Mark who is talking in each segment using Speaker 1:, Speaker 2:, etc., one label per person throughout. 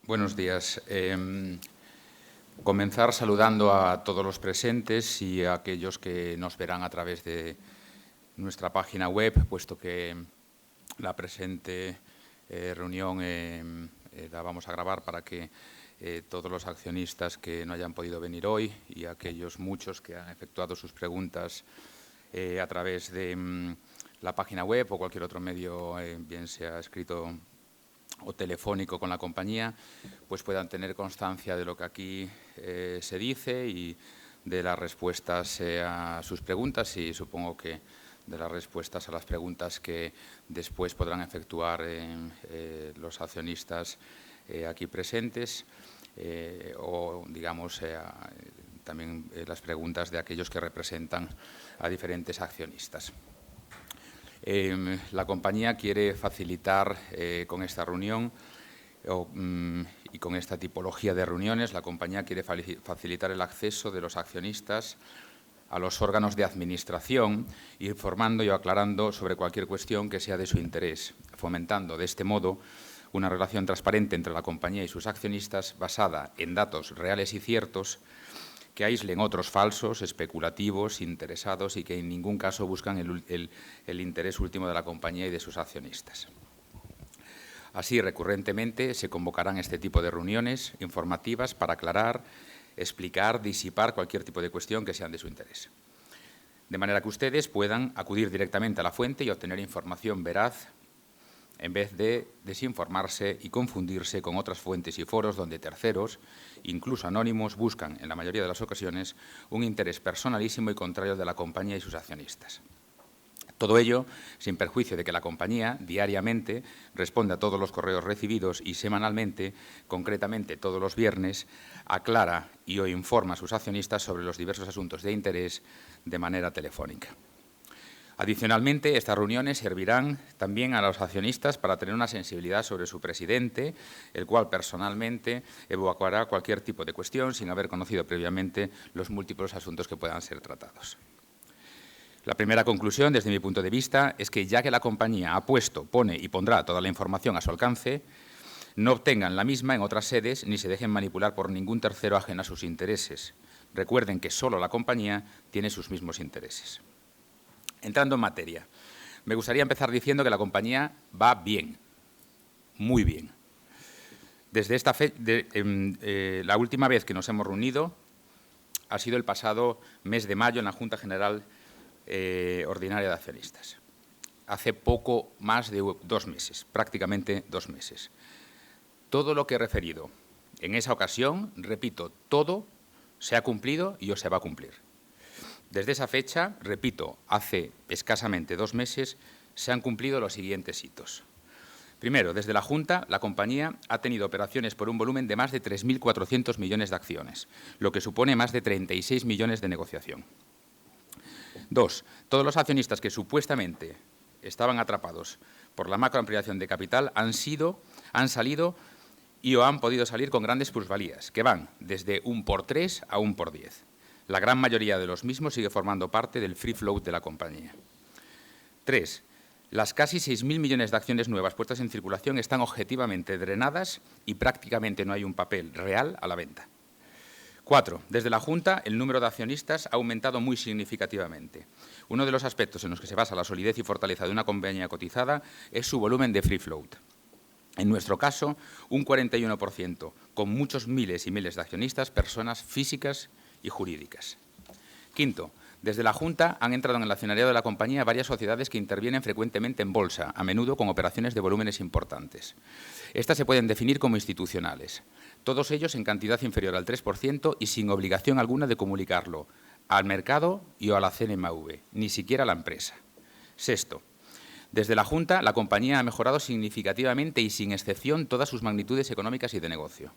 Speaker 1: Buenos días. Comenzar saludando a todos los presentes y a aquellos que nos verán a través de nuestra página web, puesto que la presente reunión la vamos a grabar para que todos los accionistas que no hayan podido venir hoy y aquellos muchos que han efectuado sus preguntas a través de la página web o cualquier otro medio, bien sea escrito o telefónico con la compañía, pues puedan tener constancia de lo que aquí se dice y de las respuestas a sus preguntas, y supongo que de las respuestas a las preguntas que después podrán efectuar los accionistas aquí presentes o, digamos, también las preguntas de aquellos que representan a diferentes accionistas. La compañía quiere facilitar con esta reunión y con esta tipología de reuniones, la compañía quiere facilitar el acceso de los accionistas a los órganos de administración, informando y aclarando sobre cualquier cuestión que sea de su interés, fomentando de este modo una relación transparente entre la compañía y sus accionistas basada en datos reales y ciertos que aíslen otros falsos, especulativos, interesados y que en ningún caso buscan el interés último de la compañía y de sus accionistas. Así, recurrentemente se convocarán este tipo de reuniones informativas para aclarar, explicar, disipar cualquier tipo de cuestión que sean de su interés. De manera que ustedes puedan acudir directamente a la fuente y obtener información veraz, en vez de desinformarse y confundirse con otras fuentes y foros donde terceros, incluso anónimos, buscan, en la mayoría de las ocasiones, un interés personalísimo y contrario de la compañía y sus accionistas. Todo ello sin perjuicio de que la compañía diariamente responde a todos los correos recibidos y semanalmente, concretamente todos los viernes, aclara y o informa a sus accionistas sobre los diversos asuntos de interés de manera telefónica. Adicionalmente, estas reuniones servirán también a los accionistas para tener una sensibilidad sobre su presidente, el cual personalmente evacuará cualquier tipo de cuestión sin haber conocido previamente los múltiples asuntos que puedan ser tratados. La primera conclusión, desde mi punto de vista, es que ya que la compañía ha puesto, pone y pondrá toda la información a su alcance, no obtengan la misma en otras sedes ni se dejen manipular por ningún tercero ajeno a sus intereses. Recuerden que solo la compañía tiene sus mismos intereses. Entrando en materia, me gustaría empezar diciendo que la compañía va bien, muy bien. Desde la última vez que nos hemos reunido ha sido el pasado mes de mayo en la Junta General Ordinaria de Accionistas. Hace poco más de 2 meses, prácticamente 2 meses. Todo lo que he referido en esa ocasión, repito, todo se ha cumplido y o se va a cumplir. Desde esa fecha, repito, hace escasamente 2 meses, se han cumplido los siguientes hitos. Primero, desde la Junta, la compañía ha tenido operaciones por un volumen de más de 3.400 millones de acciones, lo que supone más de 36 millones de negociación. 2. Todos los accionistas que supuestamente estaban atrapados por la macroampliación de capital han salido y o han podido salir con grandes plusvalías, que van desde 1x3 a 1x10. La gran mayoría de los mismos sigue formando parte del free float de la compañía. 3. Las casi 6.000 millones de acciones nuevas puestas en circulación están objetivamente drenadas y prácticamente no hay un papel real a la venta. 4. Desde la Junta, el número de accionistas ha aumentado muy significativamente. Uno de los aspectos en los que se basa la solidez y fortaleza de una compañía cotizada es su volumen de free float. En nuestro caso, un 41%, con muchos miles y miles de accionistas, personas físicas y jurídicas. Quinto, desde la Junta han entrado en el accionariado de la compañía varias sociedades que intervienen frecuentemente en bolsa, a menudo con operaciones de volúmenes importantes. Estas se pueden definir como institucionales, todos ellos en cantidad inferior al 3% y sin obligación alguna de comunicarlo al mercado y o a la CNMV, ni siquiera a la empresa. Sexto, desde la Junta la compañía ha mejorado significativamente y sin excepción todas sus magnitudes económicas y de negocio.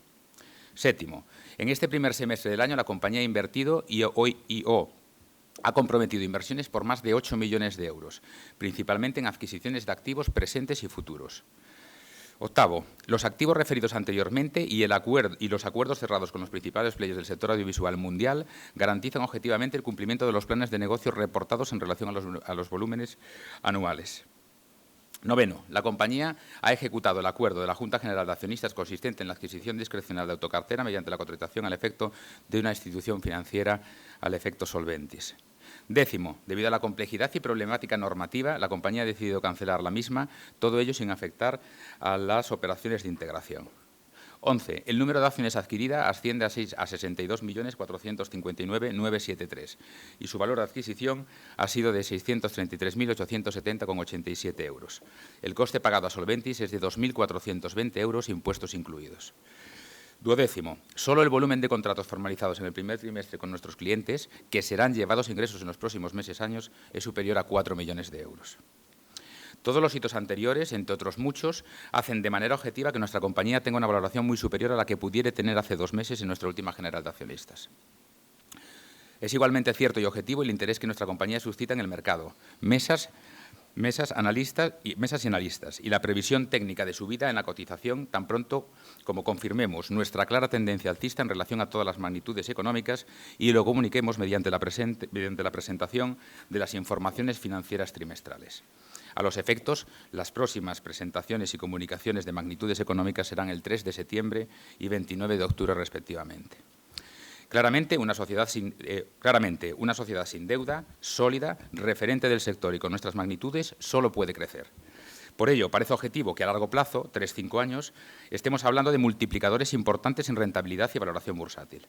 Speaker 1: Séptimo, en este primer semestre del año la compañía ha invertido y ha comprometido inversiones por más de 8 millones de euros, principalmente en adquisiciones de activos presentes y futuros. Octavo, los activos referidos anteriormente y los acuerdos cerrados con los principales players del sector audiovisual mundial garantizan objetivamente el cumplimiento de los planes de negocio reportados en relación a los volúmenes anuales. Noveno, la compañía ha ejecutado el acuerdo de la Junta General de Accionistas consistente en la adquisición discrecional de autocartera mediante la contratación al efecto de una institución financiera al efecto Solventis. Décimo, debido a la complejidad y problemática normativa, la compañía ha decidido cancelar la misma, todo ello sin afectar a las operaciones de integración. 11. El número de acciones adquiridas asciende a 62.459.973 y su valor de adquisición ha sido de 633.870,87 euros. El coste pagado a Solventis es de 2.420 euros, impuestos incluidos. Duodécimo, solo el volumen de contratos formalizados en el primer trimestre con nuestros clientes, que serán llevados a ingresos en los próximos meses-años, es superior a 4 millones de euros. Todos los hitos anteriores, entre otros muchos, hacen de manera objetiva que nuestra compañía tenga una valoración muy superior a la que pudiera tener hace 2 meses en nuestra última general de accionistas. Es igualmente cierto y objetivo el interés que nuestra compañía suscita en el mercado, mesas y analistas, y la previsión técnica de subida en la cotización tan pronto como confirmemos nuestra clara tendencia alcista en relación a todas las magnitudes económicas y lo comuniquemos mediante la presentación de las informaciones financieras trimestrales. A los efectos, las próximas presentaciones y comunicaciones de magnitudes económicas serán el 3 de septiembre y 29 de octubre respectivamente. Claramente, una sociedad sin deuda, sólida, referente del sector y con nuestras magnitudes, solo puede crecer. Por ello, parece objetivo que a largo plazo, 3-5 años, estemos hablando de multiplicadores importantes en rentabilidad y valoración bursátil.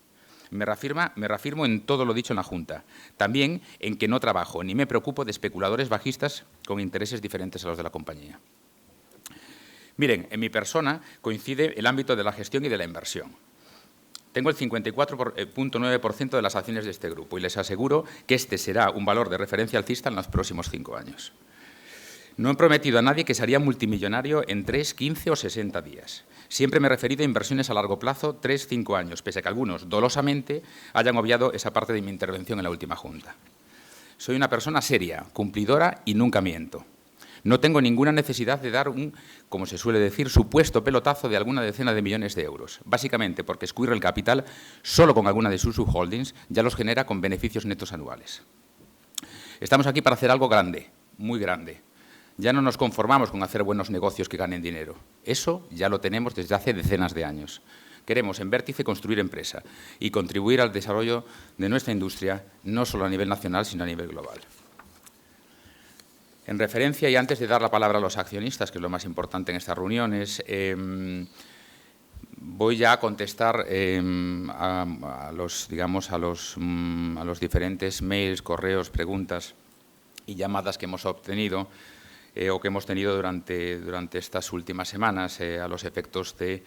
Speaker 1: Me reafirmo en todo lo dicho en la Junta, también en que no trabajo ni me preocupo de especuladores bajistas con intereses diferentes a los de la compañía. Miren, en mi persona coincide el ámbito de la gestión y de la inversión. Tengo el 54,9% de las acciones de este grupo y les aseguro que este será un valor de referencia alcista en los próximos 5 años. No he prometido a nadie que sería multimillonario en 3, 15 o 60 días. Siempre me he referido a inversiones a largo plazo, 3-5 años, pese a que algunos, dolosamente, hayan obviado esa parte de mi intervención en la última Junta. Soy una persona seria, cumplidora y nunca miento. No tengo ninguna necesidad de dar un, como se suele decir, supuesto pelotazo de alguna decena de millones de euros, básicamente porque Squirrel Capital, solo con alguna de sus subholdings, ya los genera con beneficios netos anuales. Estamos aquí para hacer algo grande, muy grande. Ya no nos conformamos con hacer buenos negocios que ganen dinero. Eso ya lo tenemos desde hace decenas de años. Queremos en Vértice construir empresa y contribuir al desarrollo de nuestra industria, no solo a nivel nacional, sino a nivel global. En referencia, y antes de dar la palabra a los accionistas, que es lo más importante en estas reuniones, voy ya a contestar a los diferentes mails, correos, preguntas y llamadas que hemos obtenido o que hemos tenido durante estas últimas semanas a los efectos de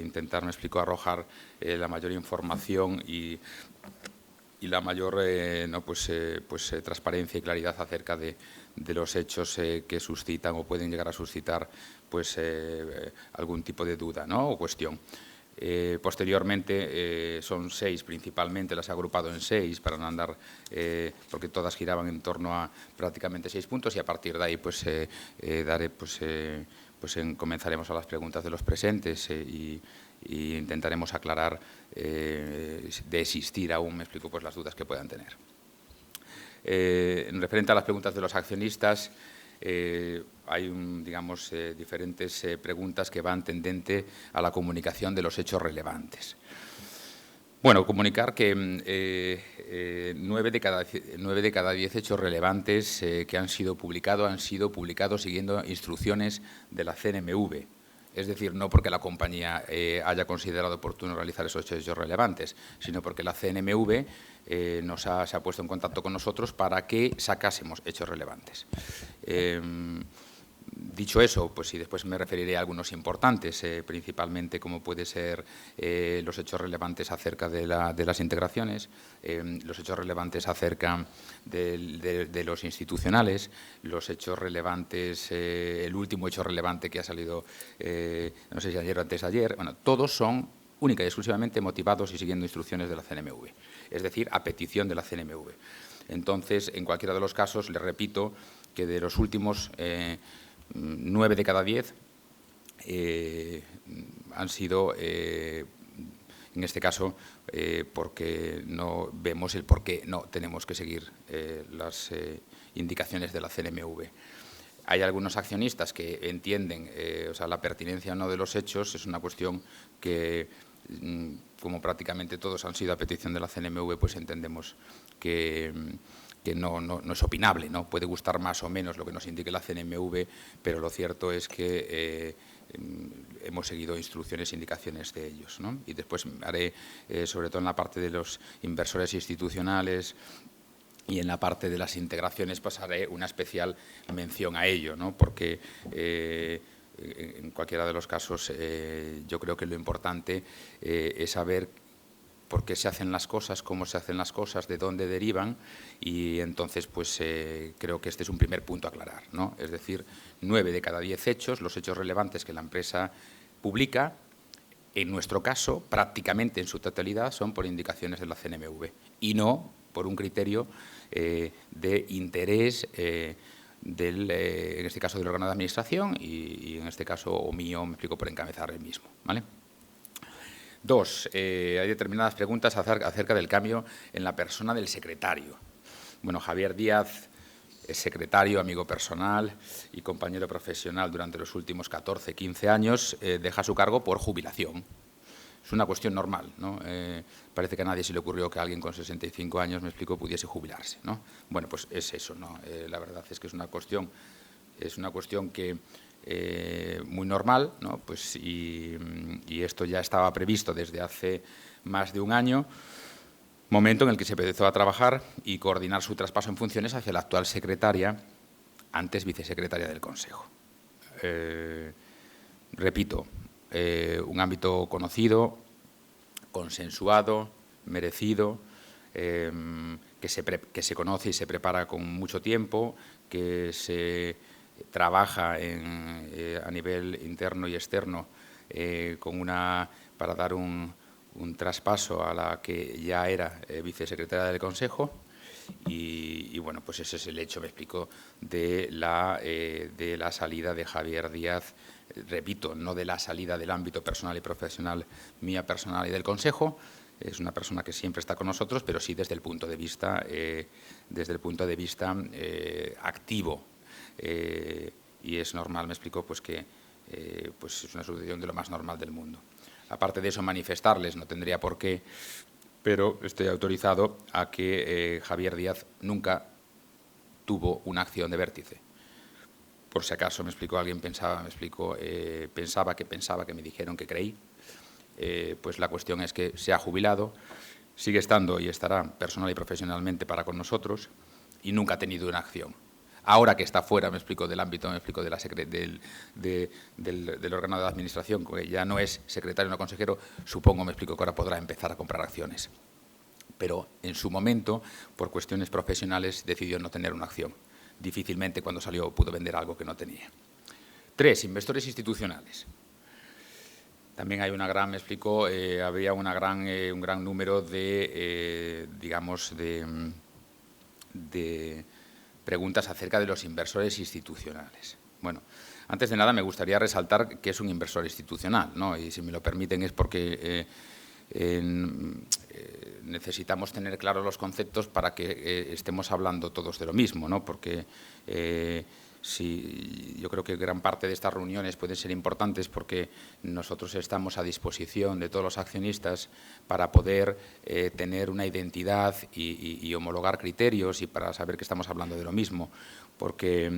Speaker 1: intentar, me explico, arrojar la mayor información y la mayor transparencia y claridad acerca de los hechos que suscitan o pueden llegar a suscitar algún tipo de duda, ¿no?, o cuestión. Posteriormente son 6 principalmente, las he agrupado en 6 para no andar, porque todas giraban en torno a prácticamente 6 puntos y a partir de ahí comenzaremos a las preguntas de los presentes y intentaremos aclarar de existir aún, me explico, las dudas que puedan tener. En referente a las preguntas de los accionistas, hay diferentes preguntas que van tendente a la comunicación de los hechos relevantes. Bueno, comunicar que 9 de cada 10 hechos relevantes que han sido publicados siguiendo instrucciones de la CNMV. Es decir, no porque la compañía haya considerado oportuno realizar esos hechos relevantes, sino porque la CNMV se ha puesto en contacto con nosotros para que sacásemos hechos relevantes. Dicho eso, y después me referiré a algunos importantes, principalmente como puede ser los hechos relevantes acerca de las integraciones, los hechos relevantes acerca de los institucionales, los hechos relevantes, el último hecho relevante que ha salido, no sé si ayer o antes de ayer, bueno, todos son única y exclusivamente motivados y siguiendo instrucciones de la CNMV, es decir, a petición de la CNMV. Entonces, en cualquiera de los casos, les repito que de los últimos 9 de cada 10 han sido en este caso, porque no vemos el por qué no tenemos que seguir las indicaciones de la CNMV. Hay algunos accionistas que entienden, o sea, la pertinencia o no de los hechos es una cuestión que, como prácticamente todos han sido a petición de la CNMV, pues entendemos que no es opinable, ¿no? Puede gustar más o menos lo que nos indique la CNMV, pero lo cierto es que hemos seguido instrucciones e indicaciones de ellos, ¿no? Y después haré, sobre todo en la parte de los inversores institucionales y en la parte de las integraciones, pasaré una especial mención a ello, ¿no? Porque en cualquiera de los casos yo creo que lo importante es saber por qué se hacen las cosas, cómo se hacen las cosas, de dónde derivan, y entonces pues creo que este es un primer punto a aclarar, ¿no? Es decir, 9 de cada 10 hechos, los hechos relevantes que la empresa publica, en nuestro caso, prácticamente en su totalidad, son por indicaciones de la CNMV y no por un criterio de interés en este caso del órgano de administración y en este caso o mío, me explico, por encabezar el mismo, ¿vale? 2. Hay determinadas preguntas acerca del cambio en la persona del secretario. Bueno, Javier Díaz es secretario, amigo personal y compañero profesional durante los últimos 14, 15 años, deja su cargo por jubilación. Es una cuestión normal, ¿no? Parece que a nadie se le ocurrió que alguien con 65 años, me explico, pudiese jubilarse, ¿no? Bueno, pues es eso, ¿no? La verdad es que es una cuestión que muy normal, ¿no? Pues y esto ya estaba previsto desde hace más de un año, momento en el que se empezó a trabajar y coordinar su traspaso en funciones hacia la actual secretaria, antes vicesecretaria del Consejo. Repito, un ámbito conocido, consensuado, merecido, que se conoce y se prepara con mucho tiempo, que se trabaja a nivel interno y externo para dar un traspaso a la que ya era vicesecretaria del Consejo y bueno, pues ese es el hecho, me explico, de la salida de Javier Díaz, repito, no de la salida del ámbito personal y profesional mía personal y del Consejo. Es una persona que siempre está con nosotros, pero sí desde el punto de vista activo. Y es normal, me explico, pues que pues es una sucesión de lo más normal del mundo. Aparte de eso, manifestarles, no tendría por qué, pero estoy autorizado a que Javier Díaz nunca tuvo una acción de vértice. Por si acaso, me explico, alguien pensaba que me dijeron que creí, pues la cuestión es que se ha jubilado, sigue estando y estará personal y profesionalmente para con nosotros y nunca ha tenido una acción. Ahora que está fuera, me explico, del ámbito, me explico, del órgano de administración, que ya no es secretario, no consejero, supongo, me explico, que ahora podrá empezar a comprar acciones. Pero en su momento, por cuestiones profesionales, decidió no tener una acción. Difícilmente cuando salió pudo vender algo que no tenía. 3. Inversores institucionales. También hay una gran, me explico, había un gran número de preguntas acerca de los inversores institucionales. Bueno, antes de nada me gustaría resaltar qué es un inversor institucional, ¿no? Y si me lo permiten es porque necesitamos tener claros los conceptos para que estemos hablando todos de lo mismo, ¿no? Porque yo creo que gran parte de estas reuniones pueden ser importantes porque nosotros estamos a disposición de todos los accionistas para poder tener una identidad y homologar criterios y para saber que estamos hablando de lo mismo, porque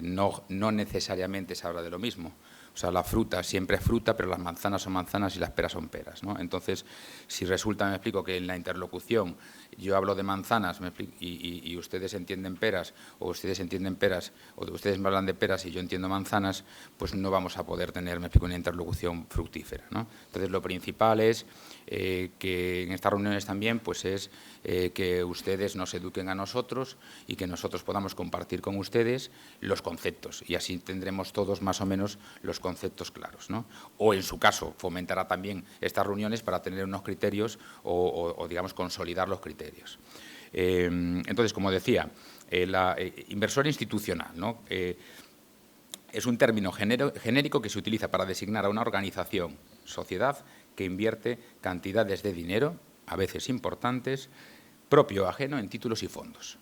Speaker 1: no necesariamente se habla de lo mismo. O sea, la fruta siempre es fruta, pero las manzanas son manzanas y las peras son peras, ¿no? Entonces, si resulta, me explico, que en la interlocución yo hablo de manzanas y ustedes entienden peras, o ustedes entienden peras, o ustedes me hablan de peras y yo entiendo manzanas, pues no vamos a poder tener, me explico, una interlocución fructífera, ¿no? Entonces, lo principal es que en estas reuniones también, pues es que ustedes nos eduquen a nosotros y que nosotros podamos compartir con ustedes los conceptos y así tendremos todos más o menos los conceptos claros, ¿no? O en su caso fomentará también estas reuniones para tener unos criterios o digamos consolidar los criterios. Entonces, como decía, inversor institucional, ¿no? Es un término genérico que se utiliza para designar a una organización, sociedad, que invierte cantidades de dinero, a veces importantes, propio o ajeno, en títulos y fondos,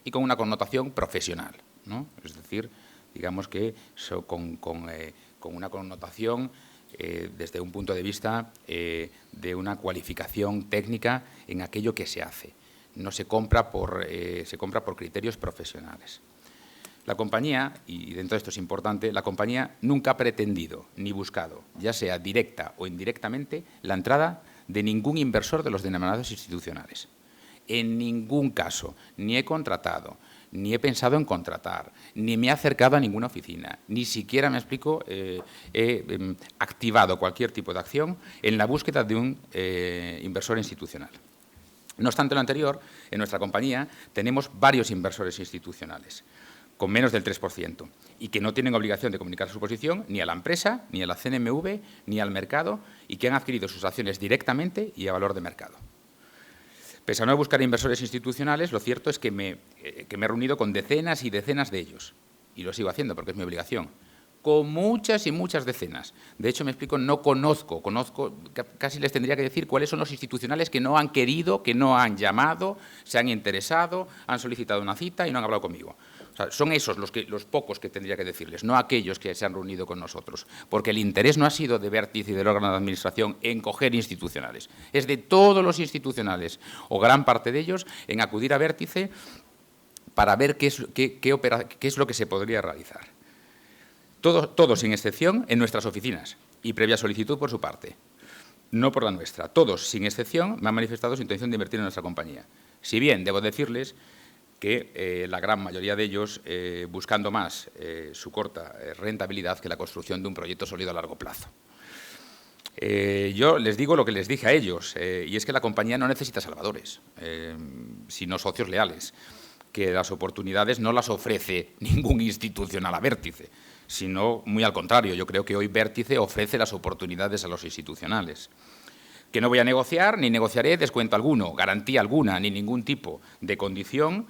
Speaker 1: y con una connotación profesional, ¿no? Es decir, digamos que con una connotación desde un punto de vista de una cualificación técnica en aquello que se hace. No se compra se compra por criterios profesionales. La compañía, y dentro de esto es importante, la compañía nunca ha pretendido ni buscado, ya sea directa o indirectamente, la entrada de ningún inversor de los denominados institucionales. En ningún caso, ni he contratado, ni he pensado en contratar, ni me he acercado a ninguna oficina, ni siquiera, me explico, he activado cualquier tipo de acción en la búsqueda de un inversor institucional. No obstante lo anterior, en nuestra compañía tenemos varios inversores institucionales, con menos del 3%, y que no tienen obligación de comunicar su posición ni a la empresa, ni a la CNMV, ni al mercado, y que han adquirido sus acciones directamente y a valor de mercado. Pese a no buscar inversores institucionales, lo cierto es que me he reunido con decenas y decenas de ellos, y lo sigo haciendo porque es mi obligación, con muchas y muchas decenas. De hecho, me explico, no conozco, casi les tendría que decir cuáles son los institucionales que no han querido, que no han llamado, se han interesado, han solicitado una cita y no han hablado conmigo. O sea, son esos los pocos que tendría que decirles, no aquellos que se han reunido con nosotros, porque el interés no ha sido de Vértice y del órgano de administración en coger institucionales, es de todos los institucionales, o gran parte de ellos, en acudir a Vértice para ver qué es lo que se podría realizar. Todos, sin excepción, en nuestras oficinas y previa solicitud por su parte, no por la nuestra. Todos, sin excepción, me han manifestado su intención de invertir en nuestra compañía. Si bien, debo decirles que la gran mayoría de ellos buscando más su corta rentabilidad que la construcción de un proyecto sólido a largo plazo. Yo les digo lo que les dije a ellos, y es que la compañía no necesita salvadores, sino socios leales, que las oportunidades no las ofrece ningún institucional a Vértice, sino muy al contrario. Yo creo que hoy Vértice ofrece las oportunidades a los institucionales. Que no voy a negociar, ni negociaré descuento alguno, garantía alguna, ni ningún tipo de condición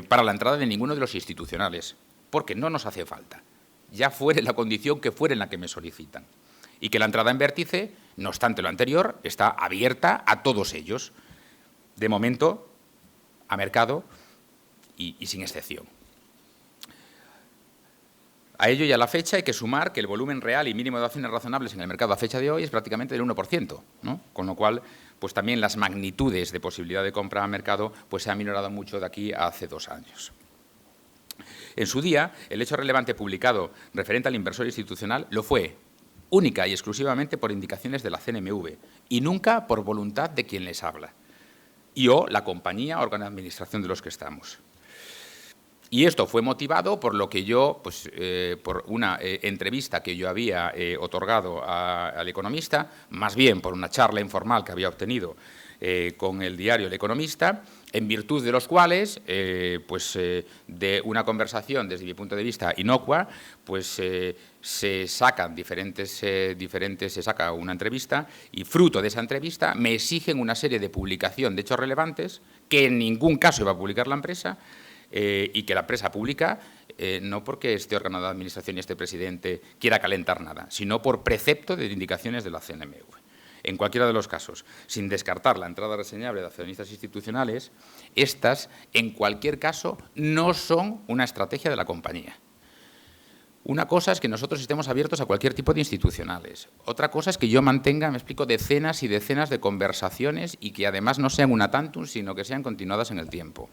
Speaker 1: para la entrada de ninguno de los institucionales, porque no nos hace falta, ya fuere la condición que fuere en la que me solicitan. Y que la entrada en Vértice, no obstante lo anterior, está abierta a todos ellos, de momento, a mercado y sin excepción. A ello y a la fecha hay que sumar que el volumen real y mínimo de acciones razonables en el mercado a fecha de hoy es prácticamente del 1%, ¿no? Con lo cual, pues también las magnitudes de posibilidad de compra a mercado pues se han minorado mucho de aquí a hace 2 años. En su día, el hecho relevante publicado referente al inversor institucional lo fue única y exclusivamente por indicaciones de la CNMV y nunca por voluntad de quien les habla, y o la compañía, órgano de administración de los que estamos. Y esto fue motivado por lo que yo, pues, por una entrevista que yo había otorgado al Economista, más bien por una charla informal que había obtenido con el diario El Economista, en virtud de los cuales, de una conversación, desde mi punto de vista, inocua, pues se sacan se saca una entrevista y, fruto de esa entrevista, me exigen una serie de publicación de hechos relevantes que en ningún caso iba a publicar la empresa, y que la empresa publica no porque este órgano de administración y este presidente quiera calentar nada, sino por precepto de indicaciones de la CNMV. En cualquiera de los casos, sin descartar la entrada reseñable de accionistas institucionales, estas, en cualquier caso, no son una estrategia de la compañía. Una cosa es que nosotros estemos abiertos a cualquier tipo de institucionales. Otra cosa es que yo mantenga, me explico, decenas y decenas de conversaciones y que además no sean una tantum, sino que sean continuadas en el tiempo.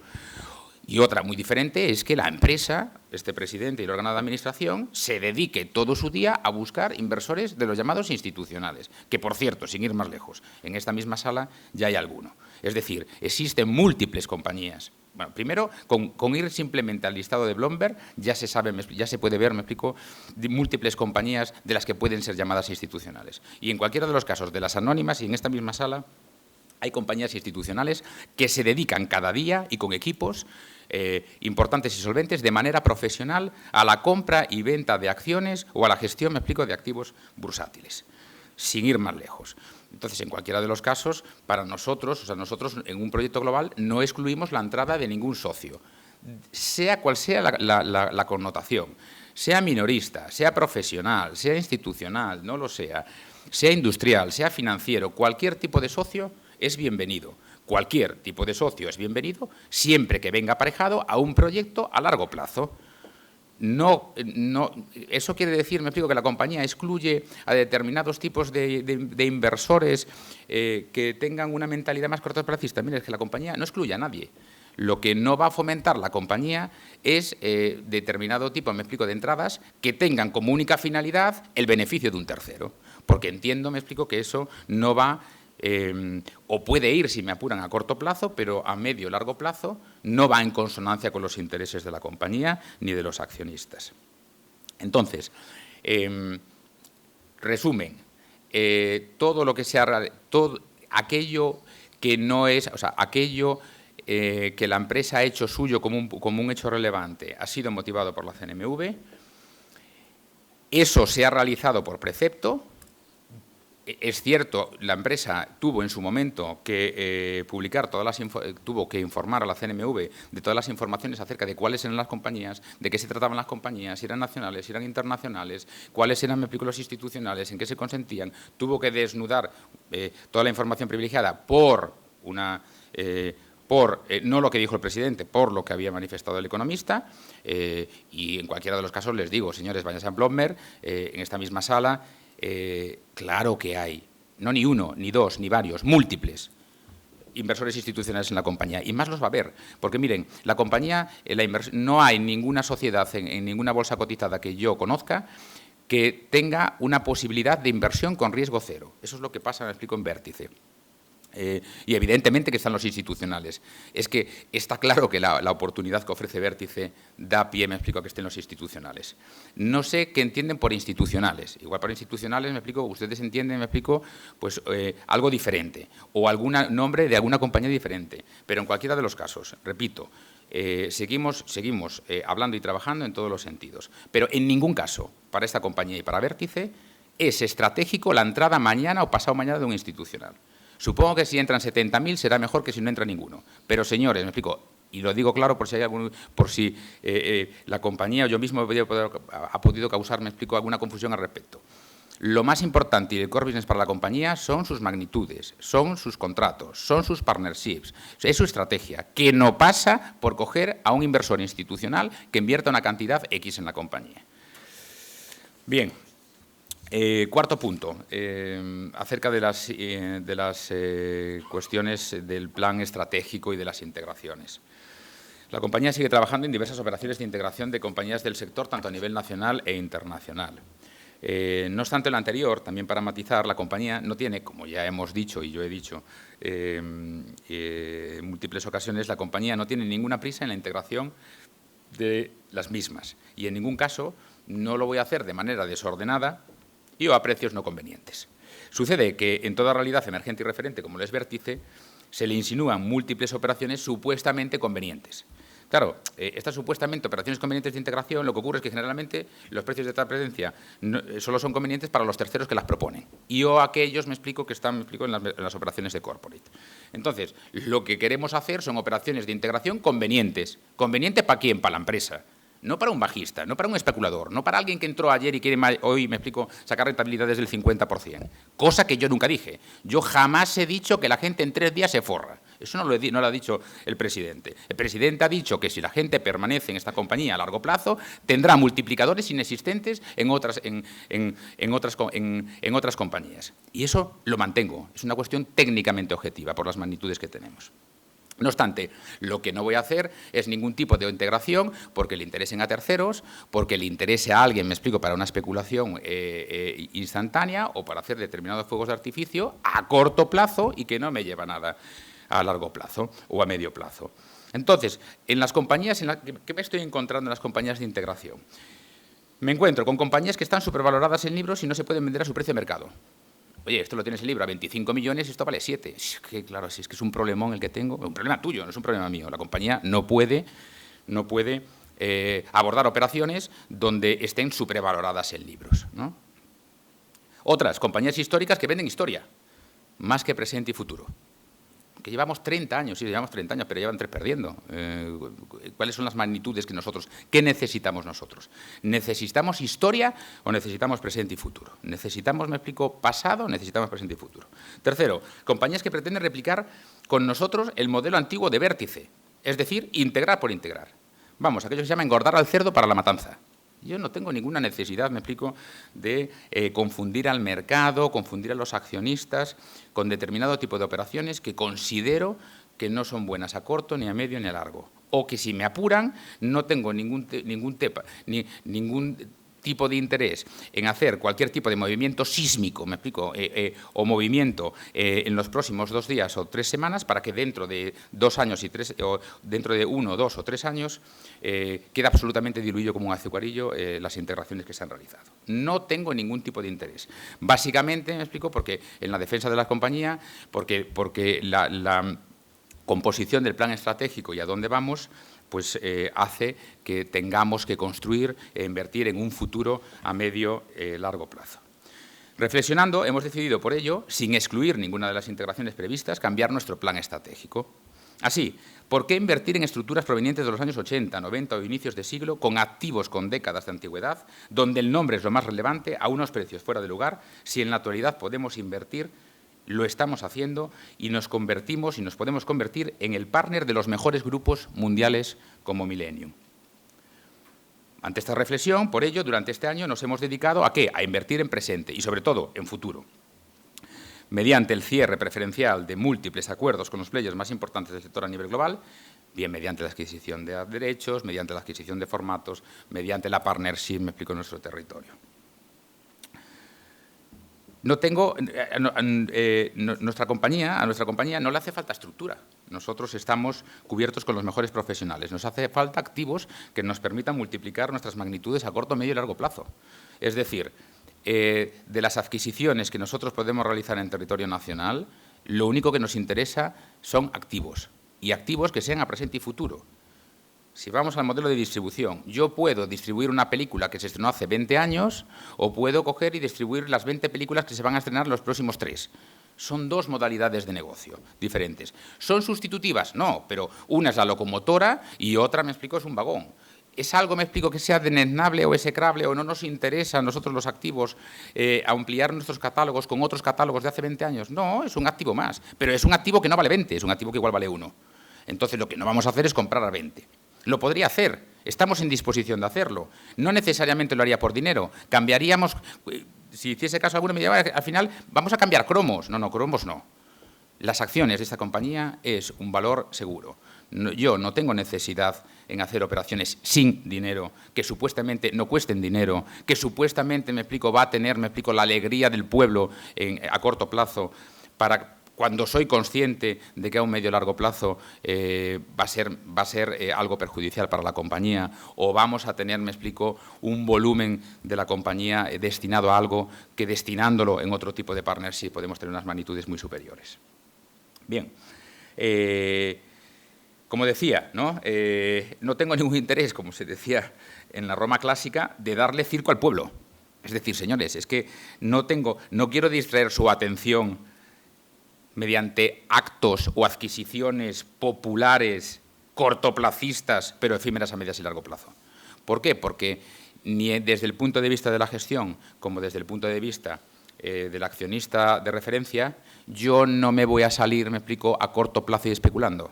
Speaker 1: Y otra muy diferente es que la empresa, este presidente y el órgano de administración, se dedique todo su día a buscar inversores de los llamados institucionales, que, por cierto, sin ir más lejos, en esta misma sala ya hay alguno. Es decir, existen múltiples compañías. Bueno, primero, con ir simplemente al listado de Bloomberg, ya se puede ver, me explico, múltiples compañías de las que pueden ser llamadas institucionales. Y en cualquiera de los casos de las anónimas, y en esta misma sala, hay compañías institucionales que se dedican cada día y con equipos importantes y solventes de manera profesional a la compra y venta de acciones o a la gestión, me explico, de activos bursátiles, sin ir más lejos. Entonces, en cualquiera de los casos, para nosotros, o sea, nosotros en un proyecto global no excluimos la entrada de ningún socio, sea cual sea la connotación, sea minorista, sea profesional, sea institucional, no lo sea. sea industrial, sea financiero, cualquier tipo de socio es bienvenido. Cualquier tipo de socio es bienvenido siempre que venga aparejado a un proyecto a largo plazo. Eso quiere decir, me explico, que la compañía excluye a determinados tipos de inversores que tengan una mentalidad más cortoplacista. Mire, es que la compañía no excluye a nadie. Lo que no va a fomentar la compañía es determinado tipo, me explico, de entradas que tengan como única finalidad el beneficio de un tercero. Porque entiendo, me explico, que eso no va, o puede ir, si me apuran, a corto plazo, pero a medio o largo plazo no va en consonancia con los intereses de la compañía ni de los accionistas. Entonces, resumen, todo lo que sea, todo aquello que no es, o sea, aquello que la empresa ha hecho suyo como un hecho relevante ha sido motivado por la CNMV, eso se ha realizado por precepto. Es cierto, la empresa tuvo en su momento que publicar tuvo que informar a la CNMV de todas las informaciones acerca de cuáles eran las compañías, de qué se trataban las compañías, si eran nacionales, si eran internacionales, cuáles eran los institucionales, en qué se consentían. Tuvo que desnudar toda la información privilegiada por no lo que dijo el presidente, por lo que había manifestado el economista, y en cualquiera de los casos les digo, señores, váyanse a Blomberg, en esta misma sala. Claro que hay, no ni uno, ni dos, ni varios, múltiples inversores institucionales en la compañía, y más los va a haber, porque miren, la compañía, no hay ninguna sociedad en ninguna bolsa cotizada que yo conozca que tenga una posibilidad de inversión con riesgo cero. Eso es lo que pasa, me explico, en Vértice. Y evidentemente que están los institucionales. Es que está claro que la oportunidad que ofrece Vértice da pie, me explico, a que estén los institucionales. No sé qué entienden por institucionales. Igual por institucionales, me explico, ustedes entienden, me explico, pues algo diferente o algún nombre de alguna compañía diferente. Pero en cualquiera de los casos, repito, seguimos hablando y trabajando en todos los sentidos. Pero en ningún caso, para esta compañía y para Vértice, es estratégico la entrada mañana o pasado mañana de un institucional. Supongo que si entran 70.000 será mejor que si no entra ninguno. Pero, señores, me explico, y lo digo claro por si la compañía o yo mismo ha podido causar, me explico, alguna confusión al respecto. Lo más importante y el core business para la compañía son sus magnitudes, son sus contratos, son sus partnerships, es su estrategia, que no pasa por coger a un inversor institucional que invierta una cantidad X en la compañía. Bien. Cuarto punto, acerca de las cuestiones del plan estratégico y de las integraciones. La compañía sigue trabajando en diversas operaciones de integración de compañías del sector, tanto a nivel nacional e internacional. No obstante lo anterior, también para matizar, la compañía no tiene, como ya hemos dicho y yo he dicho en múltiples ocasiones, la compañía no tiene ninguna prisa en la integración de las mismas y en ningún caso no lo voy a hacer de manera desordenada y o a precios no convenientes. Sucede que en toda realidad emergente y referente, como lo es Vértice, se le insinúan múltiples operaciones supuestamente convenientes. Claro, estas supuestamente operaciones convenientes de integración, lo que ocurre es que generalmente los precios de transferencia solo son convenientes para los terceros que las proponen y o aquellos, me explico, que están en las operaciones de corporate. Entonces, lo que queremos hacer son operaciones de integración convenientes. ¿Conveniente para quién? Para la empresa. No para un bajista, no para un especulador, no para alguien que entró ayer y quiere hoy, me explico, sacar rentabilidades del 50%. Cosa que yo nunca dije. Yo jamás he dicho que la gente en 3 días se forra. Eso no lo ha dicho el presidente. El presidente ha dicho que si la gente permanece en esta compañía a largo plazo, tendrá multiplicadores inexistentes en otras compañías. Y eso lo mantengo. Es una cuestión técnicamente objetiva por las magnitudes que tenemos. No obstante, lo que no voy a hacer es ningún tipo de integración porque le interesen a terceros, porque le interese a alguien, me explico, para una especulación instantánea o para hacer determinados fuegos de artificio a corto plazo y que no me lleva nada a largo plazo o a medio plazo. Entonces, en las compañías, ¿qué me estoy encontrando en las compañías de integración? Me encuentro con compañías que están supervaloradas en libros y no se pueden vender a su precio de mercado. Oye, esto lo tienes en libro a 25 millones y esto vale 7. Es que, claro, si es que es un problemón el que tengo. Un problema tuyo, no es un problema mío. La compañía no puede abordar operaciones donde estén supervaloradas en libros, ¿no? Otras, compañías históricas que venden historia, más que presente y futuro. que llevamos 30 años, sí, llevamos 30 años, pero llevan 3 perdiendo. ¿Cuáles son las magnitudes qué necesitamos nosotros? ¿Necesitamos historia o necesitamos presente y futuro? ¿Necesitamos, me explico, pasado o necesitamos presente y futuro? Tercero, compañías que pretenden replicar con nosotros el modelo antiguo de vértice, es decir, integrar por integrar. Vamos, aquello que se llama engordar al cerdo para la matanza. Yo no tengo ninguna necesidad, me explico, de confundir al mercado, confundir a los accionistas con determinado tipo de operaciones que considero que no son buenas a corto, ni a medio, ni a largo. O que si me apuran no tengo ningún tipo de interés en hacer cualquier tipo de movimiento sísmico, me explico, o movimiento en los próximos 2 días o 3 semanas para que dentro de 2 años o dentro de 1, 2 o 3 años quede absolutamente diluido como un azucarillo las integraciones que se han realizado. No tengo ningún tipo de interés. Básicamente, me explico, porque en la defensa de la compañía, porque la composición del plan estratégico y a dónde vamos, pues hace que tengamos que construir e invertir en un futuro a medio largo plazo. Reflexionando, hemos decidido por ello, sin excluir ninguna de las integraciones previstas, cambiar nuestro plan estratégico. Así, ¿por qué invertir en estructuras provenientes de los años 80, 90 o inicios de siglo, con activos con décadas de antigüedad, donde el nombre es lo más relevante, a unos precios fuera de lugar, si en la actualidad podemos invertir, lo estamos haciendo y nos convertimos y nos podemos convertir en el partner de los mejores grupos mundiales como Millennium? Ante esta reflexión, por ello, durante este año nos hemos dedicado ¿a qué? A invertir en presente y, sobre todo, en futuro. Mediante el cierre preferencial de múltiples acuerdos con los players más importantes del sector a nivel global, bien mediante la adquisición de derechos, mediante la adquisición de formatos, mediante la partnership, me explico, en nuestro territorio. A nuestra compañía no le hace falta estructura. Nosotros estamos cubiertos con los mejores profesionales. Nos hace falta activos que nos permitan multiplicar nuestras magnitudes a corto, medio y largo plazo. Es decir, de las adquisiciones que nosotros podemos realizar en territorio nacional, lo único que nos interesa son activos, y activos que sean a presente y futuro. Si vamos al modelo de distribución, yo puedo distribuir una película que se estrenó hace 20 años o puedo coger y distribuir las 20 películas que se van a estrenar los próximos 3. Son 2 modalidades de negocio diferentes. ¿Son sustitutivas? No, pero una es la locomotora y otra, me explico, es un vagón. ¿Es algo, me explico, que sea deneznable o execrable o no nos interesa a nosotros los activos ampliar nuestros catálogos con otros catálogos de hace 20 años? No, es un activo más, pero es un activo que no vale 20, es un activo que igual vale 1. Entonces, lo que no vamos a hacer es comprar a 20. Lo podría hacer, estamos en disposición de hacerlo. No necesariamente lo haría por dinero, cambiaríamos, si hiciese caso alguno me diría, al final vamos a cambiar cromos. No, cromos no. Las acciones de esta compañía es un valor seguro. Yo no tengo necesidad en hacer operaciones sin dinero, que supuestamente no cuesten dinero, que supuestamente, me explico, va a tener, me explico, la alegría del pueblo a corto plazo para cuando soy consciente de que a un medio largo plazo va a ser algo perjudicial para la compañía, o vamos a tener, me explico, un volumen de la compañía destinado a algo que destinándolo en otro tipo de partnership podemos tener unas magnitudes muy superiores. Bien, como decía, no tengo ningún interés, como se decía en la Roma clásica, de darle circo al pueblo. Es decir, señores, es que no quiero distraer su atención mediante actos o adquisiciones populares, cortoplacistas, pero efímeras a medias y largo plazo. ¿Por qué? Porque ni desde el punto de vista de la gestión como desde el punto de vista del accionista de referencia, yo no me voy a salir, me explico, a corto plazo y especulando.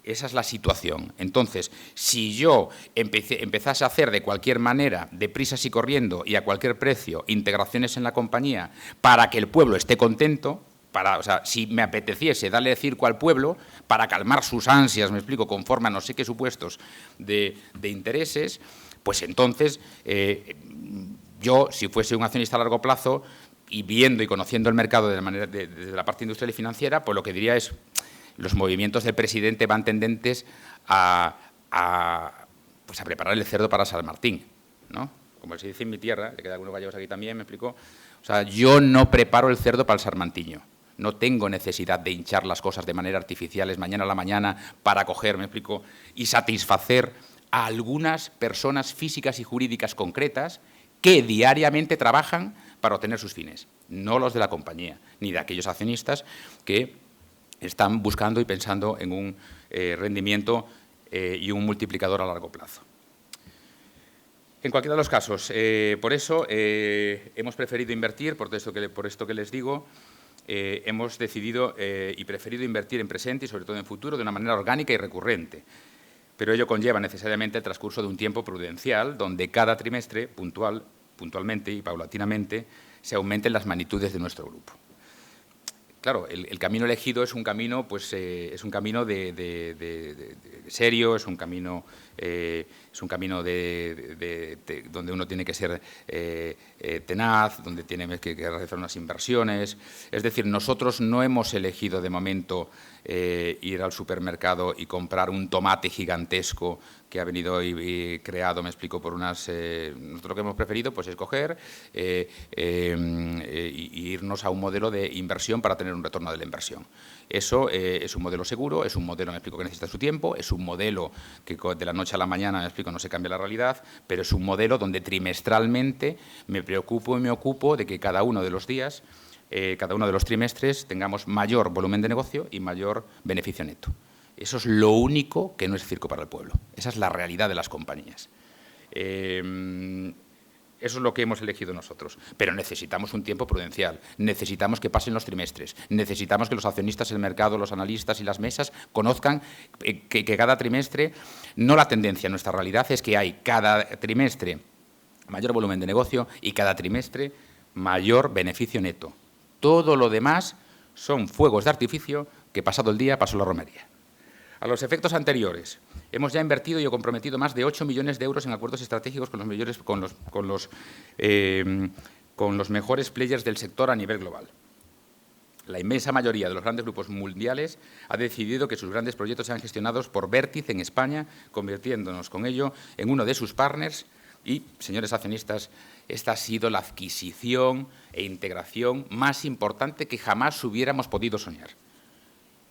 Speaker 1: Esa es la situación. Entonces, si yo empezase a hacer de cualquier manera, deprisas y corriendo y a cualquier precio, integraciones en la compañía para que el pueblo esté contento, o sea, si me apeteciese darle circo al pueblo para calmar sus ansias, me explico, conforme a no sé qué supuestos de intereses, pues entonces yo, si fuese un accionista a largo plazo y viendo y conociendo el mercado desde la parte industrial y financiera, pues lo que diría es los movimientos del presidente van tendentes a preparar el cerdo para San Martín, ¿no? Como se dice en mi tierra, que queda algunos gallegos aquí también, me explico. O sea, yo no preparo el cerdo para el sarmantiño. No tengo necesidad de hinchar las cosas de manera artificiales mañana a la mañana para coger, me explico, y satisfacer a algunas personas físicas y jurídicas concretas que diariamente trabajan para obtener sus fines. No los de la compañía, ni de aquellos accionistas que están buscando y pensando en un rendimiento y un multiplicador a largo plazo. En cualquiera de los casos, por eso hemos preferido invertir, por esto que les digo, hemos decidido y preferido invertir en presente y sobre todo en futuro de una manera orgánica y recurrente. Pero ello conlleva necesariamente el transcurso de un tiempo prudencial donde cada trimestre, puntualmente y paulatinamente, se aumenten las magnitudes de nuestro grupo. Claro, el camino elegido es un camino, pues, es un camino serio, es un camino donde uno tiene que ser tenaz, donde tiene que realizar unas inversiones. Es decir, nosotros no hemos elegido de momento ir al supermercado y comprar un tomate gigantesco que ha venido y creado, me explico, por unas... nosotros lo que hemos preferido pues, es coger y irnos a un modelo de inversión para tener un retorno de la inversión. Eso es un modelo seguro, es un modelo, me explico, que necesita su tiempo, es un modelo que de la noche a la mañana, me explico, no se cambia la realidad, pero es un modelo donde trimestralmente me preocupo y me ocupo de que cada uno de los días, cada uno de los trimestres, tengamos mayor volumen de negocio y mayor beneficio neto. Eso es lo único que no es circo para el pueblo. Esa es la realidad de las compañías. Eso es lo que hemos elegido nosotros. Pero necesitamos un tiempo prudencial, necesitamos que pasen los trimestres, necesitamos que los accionistas del mercado, los analistas y las mesas conozcan que cada trimestre, no la tendencia, nuestra realidad es que hay cada trimestre mayor volumen de negocio y cada trimestre mayor beneficio neto. Todo lo demás son fuegos de artificio que pasado el día pasó la romería. A los efectos anteriores, hemos ya invertido y comprometido más de 8 millones de euros en acuerdos estratégicos con los mejores players del sector a nivel global. La inmensa mayoría de los grandes grupos mundiales ha decidido que sus grandes proyectos sean gestionados por Vértice en España, convirtiéndonos con ello en uno de sus partners y, señores accionistas, esta ha sido la adquisición e integración más importante que jamás hubiéramos podido soñar.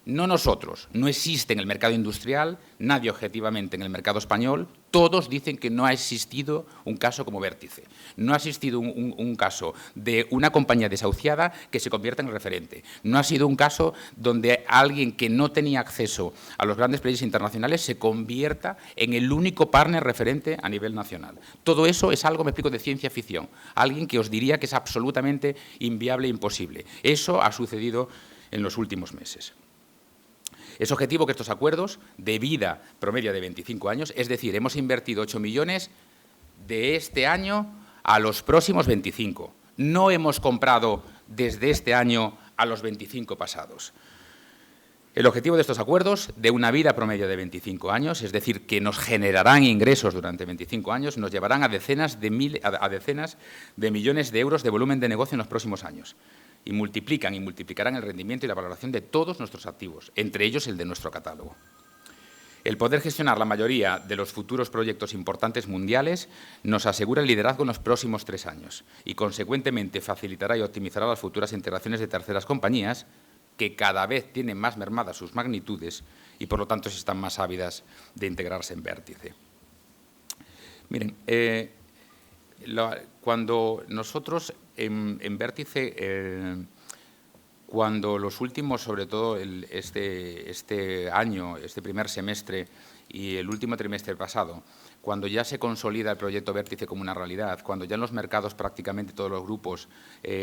Speaker 1: No nosotros, no existe en el mercado industrial, nadie objetivamente en el mercado español, todos dicen que no ha existido un caso como Vértice. No ha existido un caso de una compañía desahuciada que se convierta en referente. No ha sido un caso donde alguien que no tenía acceso a los grandes players internacionales se convierta en el único partner referente a nivel nacional. Todo eso es algo, me explico, de ciencia ficción. Alguien que os diría que es absolutamente inviable e imposible. Eso ha sucedido en los últimos meses. Es objetivo que estos acuerdos de vida promedia de 25 años, es decir, hemos invertido 8 millones de este año a los próximos 25. No hemos comprado desde este año a los 25 pasados. El objetivo de estos acuerdos, de una vida promedio de 25 años, es decir, que nos generarán ingresos durante 25 años, nos llevarán a decenas de millones de euros de volumen de negocio en los próximos años. Y multiplicarán el rendimiento y la valoración de todos nuestros activos, entre ellos el de nuestro catálogo. El poder gestionar la mayoría de los futuros proyectos importantes mundiales nos asegura el liderazgo en los próximos 3 años y, consecuentemente, facilitará y optimizará las futuras integraciones de terceras compañías que cada vez tienen más mermadas sus magnitudes y, por lo tanto, están más ávidas de integrarse en Vértice. Miren, cuando nosotros en Vértice, cuando los últimos, sobre todo este año, este primer semestre y el último trimestre pasado, cuando ya se consolida el proyecto Vértice como una realidad, cuando ya en los mercados prácticamente todos los grupos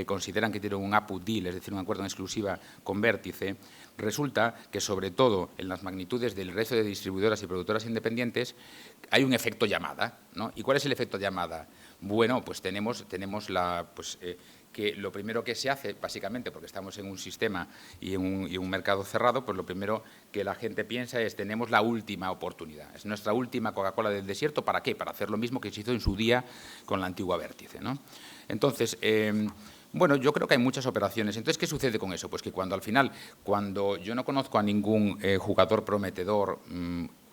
Speaker 1: consideran que tienen un output deal, es decir, un acuerdo en exclusiva con Vértice, resulta que, sobre todo en las magnitudes del resto de distribuidoras y productoras independientes, hay un efecto llamada, ¿no? ¿Y cuál es el efecto llamada? Bueno, pues tenemos que lo primero que se hace, básicamente, porque estamos en un sistema y en un mercado cerrado, pues lo primero que la gente piensa es: tenemos la última oportunidad, es nuestra última Coca-Cola del desierto. ¿Para qué? Para hacer lo mismo que se hizo en su día con la antigua Vértice, ¿no? Entonces, bueno, yo creo que hay muchas operaciones. Entonces, ¿qué sucede con eso? Pues que cuando al final, cuando yo no conozco a ningún jugador prometedor,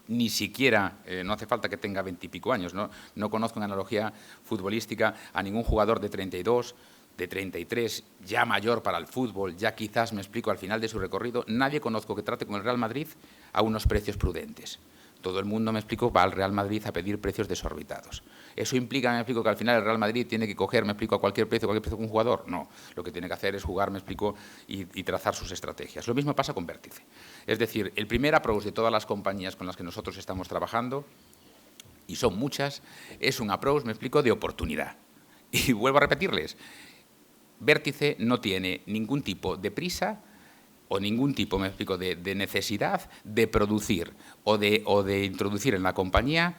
Speaker 1: ni siquiera, no hace falta que tenga 20 y pico años, no conozco en analogía futbolística a ningún jugador de 32, de 33, ya mayor para el fútbol, ya quizás, me explico, al final de su recorrido, nadie conozco que trate con el Real Madrid a unos precios prudentes. todo el mundo, me explico, va al Real Madrid a pedir precios desorbitados. ¿Eso implica, me explico, que al final el Real Madrid tiene que coger, me explico, a cualquier precio con un jugador? No, lo que tiene que hacer es jugar, me explico, y trazar sus estrategias. Lo mismo pasa con Vértice. Es decir, el primer approach de todas las compañías con las que nosotros estamos trabajando, y son muchas, es un approach, me explico, de oportunidad. Y vuelvo a repetirles, Vértice no tiene ningún tipo de prisa o ningún tipo, me explico, de necesidad de producir o de introducir en la compañía,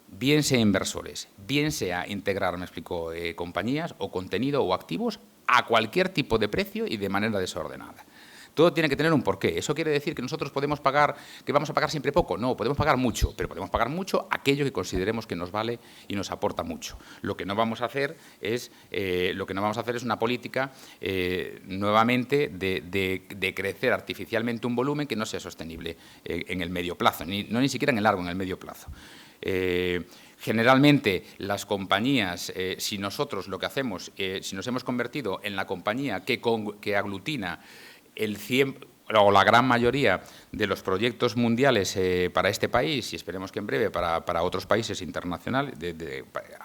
Speaker 1: bien sea inversores, bien sea integrar, me explico, compañías o contenido o activos a cualquier tipo de precio y de manera desordenada. Todo tiene que tener un porqué. ¿Eso quiere decir que nosotros podemos pagar, que vamos a pagar siempre poco? No, podemos pagar mucho, pero podemos pagar mucho aquello que consideremos que nos vale y nos aporta mucho. Lo que no vamos a hacer es, una política, nuevamente, de crecer artificialmente un volumen que no sea sostenible en el medio plazo, ni siquiera en el largo, en el medio plazo. Generalmente, las compañías, si nosotros lo que hacemos, si nos hemos convertido en la compañía que aglutina el 100 o la gran mayoría de los proyectos mundiales para este país y esperemos que en breve para otros países internacionales,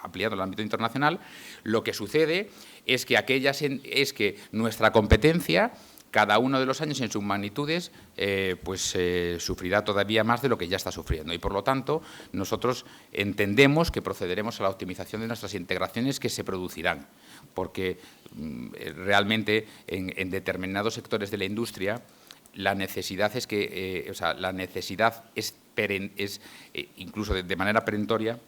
Speaker 1: ampliando el ámbito internacional, lo que sucede es que nuestra competencia, cada uno de los años en sus magnitudes, sufrirá todavía más de lo que ya está sufriendo. Y, por lo tanto, nosotros entendemos que procederemos a la optimización de nuestras integraciones que se producirán, porque realmente en determinados sectores de la industria la necesidad es que, incluso de manera perentoria,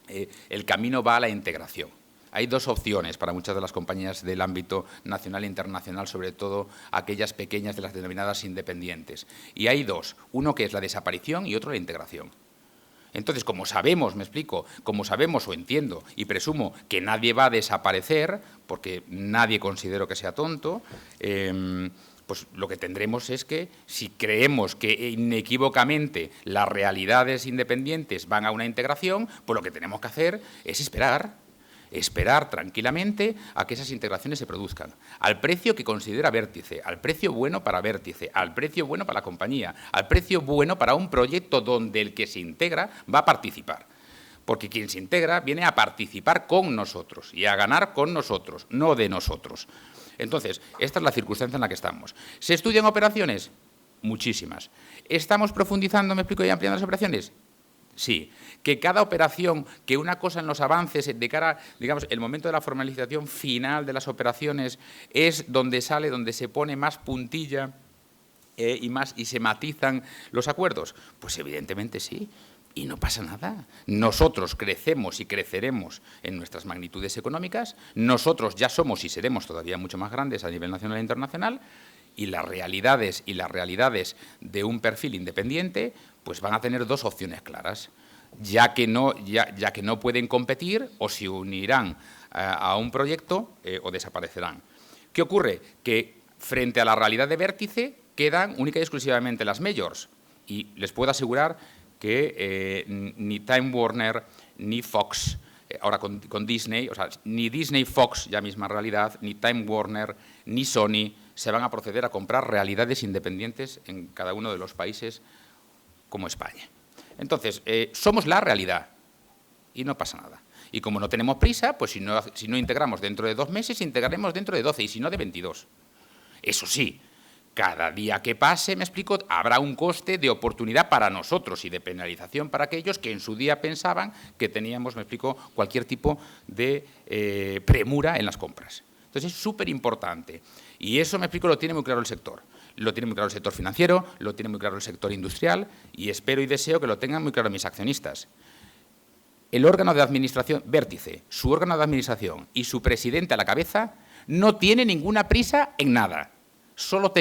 Speaker 1: el camino va a la integración. Hay dos opciones para muchas de las compañías del ámbito nacional e internacional, sobre todo aquellas pequeñas de las denominadas independientes. Y hay dos, uno que es la desaparición y otro la integración. Entonces, como sabemos, como sabemos o entiendo y presumo que nadie va a desaparecer, porque nadie considero que sea tonto, pues lo que tendremos es que, si creemos que inequívocamente las realidades independientes van a una integración, pues lo que tenemos que hacer es esperar tranquilamente a que esas integraciones se produzcan, al precio que considera Vértice, al precio bueno para Vértice, al precio bueno para la compañía, al precio bueno para un proyecto donde el que se integra va a participar. Porque quien se integra viene a participar con nosotros y a ganar con nosotros, no de nosotros. Entonces, esta es la circunstancia en la que estamos. ¿Se estudian operaciones? Muchísimas. ¿Estamos profundizando, y ampliando las operaciones? Sí. Que cada operación, que una cosa en los avances de cara, digamos, el momento de la formalización final de las operaciones es donde se pone más puntilla y se matizan los acuerdos. Pues evidentemente sí. Y no pasa nada. Nosotros crecemos y creceremos en nuestras magnitudes económicas, nosotros ya somos y seremos todavía mucho más grandes a nivel nacional e internacional, y las realidades de un perfil independiente pues van a tener dos opciones claras, ya que no pueden competir, o se unirán a un proyecto o desaparecerán. ¿Qué ocurre? Que frente a la realidad de Vértice quedan única y exclusivamente las majors, y les puedo asegurar que ni Time Warner, ni Fox, ahora con Disney, o sea, ni Disney, Fox, ya misma realidad, ni Time Warner, ni Sony, se van a proceder a comprar realidades independientes en cada uno de los países como España. Entonces, somos la realidad y no pasa nada. Y como no tenemos prisa, pues si no integramos dentro de 2 meses, integraremos dentro de 12 y si no de 22. Eso sí, cada día que pase, habrá un coste de oportunidad para nosotros y de penalización para aquellos que en su día pensaban que teníamos, cualquier tipo de premura en las compras. Entonces, es súper importante. Y eso, lo tiene muy claro el sector. Lo tiene muy claro el sector financiero, lo tiene muy claro el sector industrial y espero y deseo que lo tengan muy claro mis accionistas. El órgano de administración, Vértice, su órgano de administración y su presidente a la cabeza no tiene ninguna prisa en nada. Solo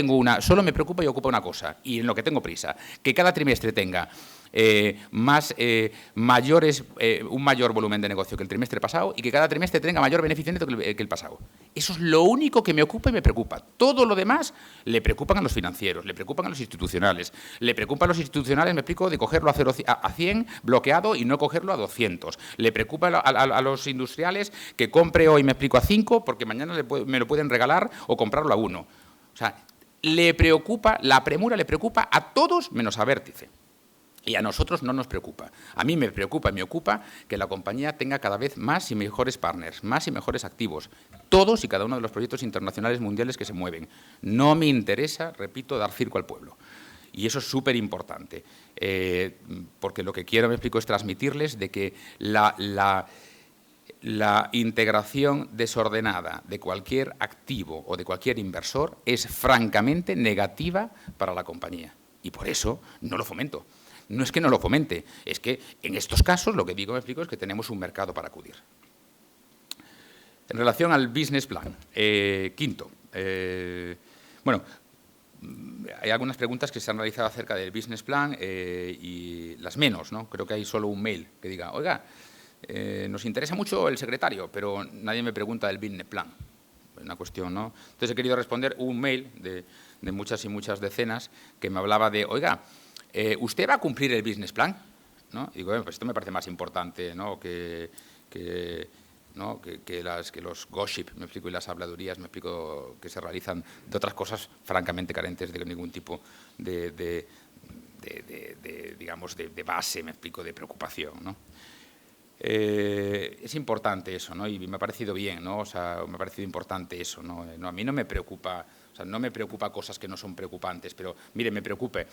Speaker 1: me preocupa y ocupa una cosa, y en lo que tengo prisa, que cada trimestre tenga un mayor volumen de negocio que el trimestre pasado y que cada trimestre tenga mayor beneficio neto que el pasado. Eso es lo único que me ocupa y me preocupa. Todo lo demás le preocupan a los financieros, le preocupan a los institucionales, de cogerlo a 100 bloqueado y no cogerlo a 200. Le preocupa a los industriales que compre hoy, a 5 porque mañana me lo pueden regalar o comprarlo a 1. O sea, la premura le preocupa a todos menos a Vértice. Y a nosotros no nos preocupa. A mí me preocupa y me ocupa que la compañía tenga cada vez más y mejores partners, más y mejores activos, todos y cada uno de los proyectos internacionales mundiales que se mueven. No me interesa, repito, dar circo al pueblo. Y eso es súper importante, porque lo que quiero, me explico, es transmitirles de que la integración desordenada de cualquier activo o de cualquier inversor es francamente negativa para la compañía. Y por eso no lo fomento. No es que no lo fomente, es que en estos casos lo que digo, me explico, es que tenemos un mercado para acudir. En relación al business plan, quinto, bueno, hay algunas preguntas que se han realizado acerca del business plan y las menos, ¿no? Creo que hay solo un mail que diga, oiga, nos interesa mucho el secretario, pero nadie me pregunta del business plan. Una cuestión, ¿no? Entonces he querido responder un mail de muchas y muchas decenas que me hablaba de, oiga, ¿usted va a cumplir el business plan? ¿No? Y digo, pues esto me parece más importante, ¿no? que los gossip, me explico, y las habladurías, me explico, que se realizan de otras cosas francamente carentes de ningún tipo digamos, de base, me explico, de preocupación, ¿no? Es importante eso, ¿no? Y me ha parecido bien, ¿no? O sea, me ha parecido importante eso, ¿no? A mí no me preocupa, o sea, no me preocupa cosas que no son preocupantes, pero, mire, me preocupe.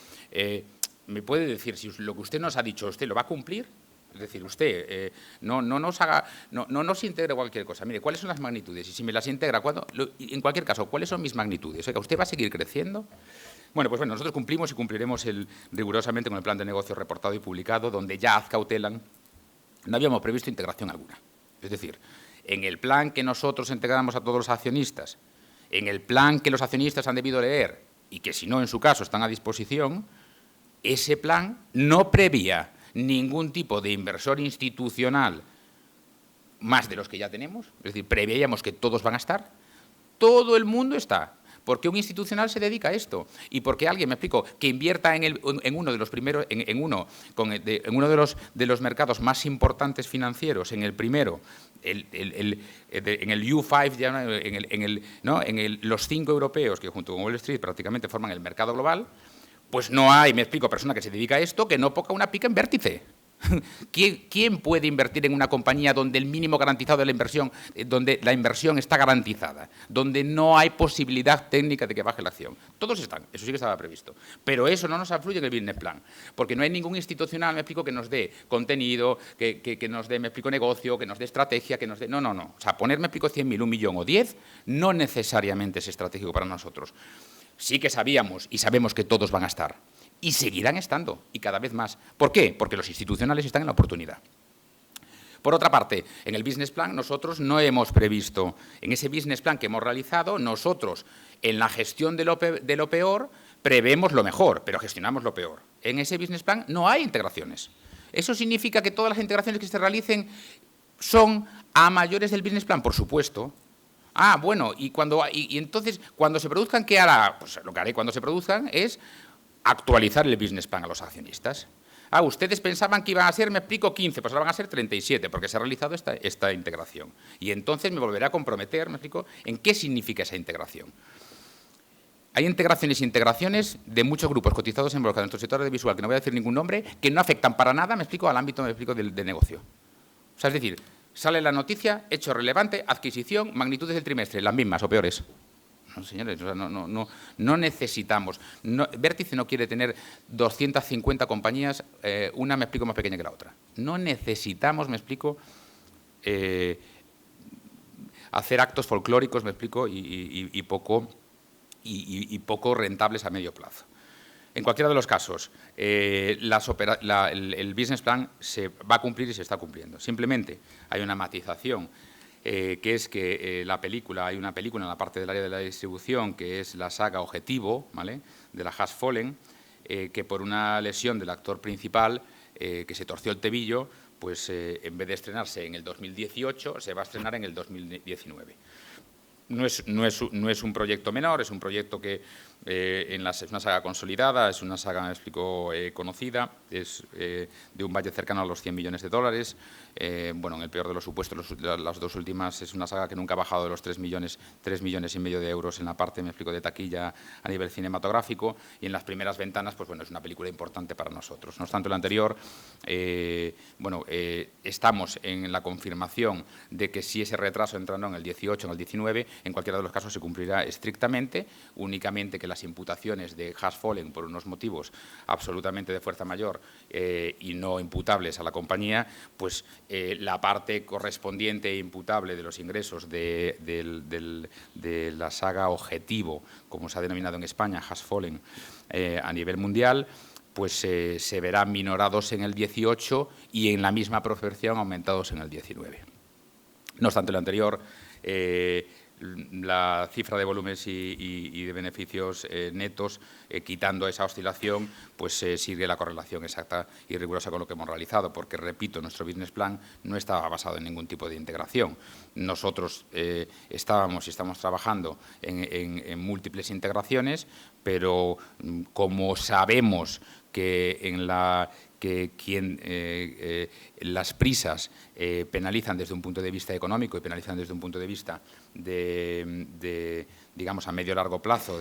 Speaker 1: ¿Me puede decir si lo que usted nos ha dicho, usted lo va a cumplir? Es decir, usted no nos integre cualquier cosa. Mire, ¿cuáles son las magnitudes? Y si me las integra, ¿cuándo? En cualquier caso, ¿cuáles son mis magnitudes? Oiga, ¿usted va a seguir creciendo? Bueno, pues bueno, nosotros cumplimos y cumpliremos rigurosamente con el plan de negocio reportado y publicado, donde ya azcautelan. No habíamos previsto integración alguna. Es decir, en el plan que nosotros entregamos a todos los accionistas, en el plan que los accionistas han debido leer y que, si no, en su caso, están a disposición, ese plan no prevía ningún tipo de inversor institucional más de los que ya tenemos. Es decir, preveíamos que todos van a estar. Todo el mundo está. ¿Por qué un institucional se dedica a esto? Y porque alguien, me explico, que invierta en uno de los primeros, en uno de los mercados más importantes financieros, en el primero, en el U5, los 5 europeos que junto con Wall Street prácticamente forman el mercado global, pues no hay, me explico, persona que se dedica a esto que no ponga una pica en vértice. ¿Quién puede invertir en una compañía donde el mínimo garantizado de la inversión, donde la inversión está garantizada, donde no hay posibilidad técnica de que baje la acción? Todos están, eso sí que estaba previsto. Pero eso no nos influye en el business plan, porque no hay ningún institucional, me explico, que nos dé contenido, que nos dé, me explico, negocio, que nos dé estrategia, que nos dé... No. O sea, poner, me explico, 100.000, 1 millón o 10, no necesariamente es estratégico para nosotros. Sí que sabíamos y sabemos que todos van a estar. Y seguirán estando, y cada vez más. ¿Por qué? Porque los institucionales están en la oportunidad. Por otra parte, en el business plan nosotros no hemos previsto, en ese business plan que hemos realizado, nosotros en la gestión de lo peor prevemos lo mejor, pero gestionamos lo peor. En ese business plan no hay integraciones. ¿Eso significa que todas las integraciones que se realicen son a mayores del business plan? Por supuesto. Ah, bueno, y entonces, cuando se produzcan, ¿qué hará? Pues lo que haré cuando se produzcan es actualizar el business plan a los accionistas. Ah, ustedes pensaban que iban a ser, me explico, 15, pues ahora van a ser 37, porque se ha realizado esta integración. Y entonces me volveré a comprometer, me explico, en qué significa esa integración. Hay integraciones de muchos grupos cotizados en bolsa en nuestro sector audiovisual, que no voy a decir ningún nombre, que no afectan para nada, me explico, al ámbito, me explico, del negocio. O sea, es decir, sale la noticia, hecho relevante, adquisición, magnitudes del trimestre, las mismas o peores. No, señores, o sea, no necesitamos. Vértice no quiere tener 250 compañías, una, me explico, más pequeña que la otra. No necesitamos, me explico, hacer actos folclóricos, me explico, y poco rentables a medio plazo. En cualquiera de los casos, el business plan se va a cumplir y se está cumpliendo. Simplemente hay una matización, que es que hay una película en la parte del área de la distribución, que es la saga Objetivo, ¿vale?, de la Has Fallen, que por una lesión del actor principal, que se torció el tobillo, pues en vez de estrenarse en el 2018, se va a estrenar en el 2019. No es un proyecto menor, es un proyecto que es una saga consolidada, es una saga, me explico, conocida, es de un valle cercano a los 100 millones de dólares. Bueno, en el peor de los supuestos, las dos últimas, es una saga que nunca ha bajado de los 3 millones y medio de euros en la parte, me explico, de taquilla a nivel cinematográfico, y en las primeras ventanas, pues bueno, es una película importante para nosotros. No obstante, lo anterior, bueno, estamos en la confirmación de que si ese retraso entra en el 18 o en el 19, en cualquiera de los casos se cumplirá estrictamente, únicamente que las imputaciones de Has Fallen por unos motivos absolutamente de fuerza mayor y no imputables a la compañía, pues la parte correspondiente e imputable de los ingresos de la saga Objetivo, como se ha denominado en España, Has Fallen, a nivel mundial, pues se verán minorados en el 18 y en la misma proporción aumentados en el 19. No obstante lo anterior, la cifra de volúmenes y de beneficios netos, quitando esa oscilación, pues sigue la correlación exacta y rigurosa con lo que hemos realizado, porque, repito, nuestro business plan no estaba basado en ningún tipo de integración. Nosotros estábamos y estamos trabajando en múltiples integraciones, pero como sabemos que las prisas penalizan desde un punto de vista económico y penalizan desde un punto de vista digamos, a medio o largo plazo,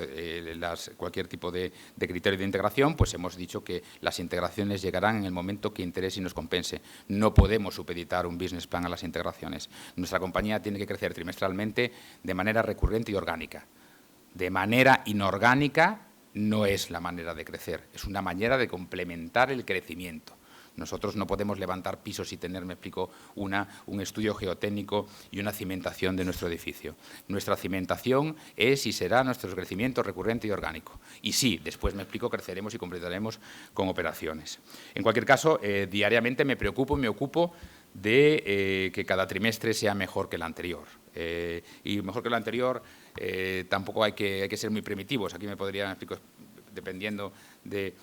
Speaker 1: cualquier tipo de criterio de integración, pues hemos dicho que las integraciones llegarán en el momento que interese y nos compense. No podemos supeditar un business plan a las integraciones. Nuestra compañía tiene que crecer trimestralmente de manera recurrente y orgánica. De manera inorgánica no es la manera de crecer, es una manera de complementar el crecimiento. Nosotros no podemos levantar pisos y tener, me explico, un estudio geotécnico y una cimentación de nuestro edificio. Nuestra cimentación es y será nuestro crecimiento recurrente y orgánico. Y sí, después, me explico, creceremos y completaremos con operaciones. En cualquier caso, diariamente me preocupo y me ocupo de que cada trimestre sea mejor que el anterior. Y mejor que el anterior, tampoco hay que ser muy primitivos. Aquí me podría, me explico, dependiendo de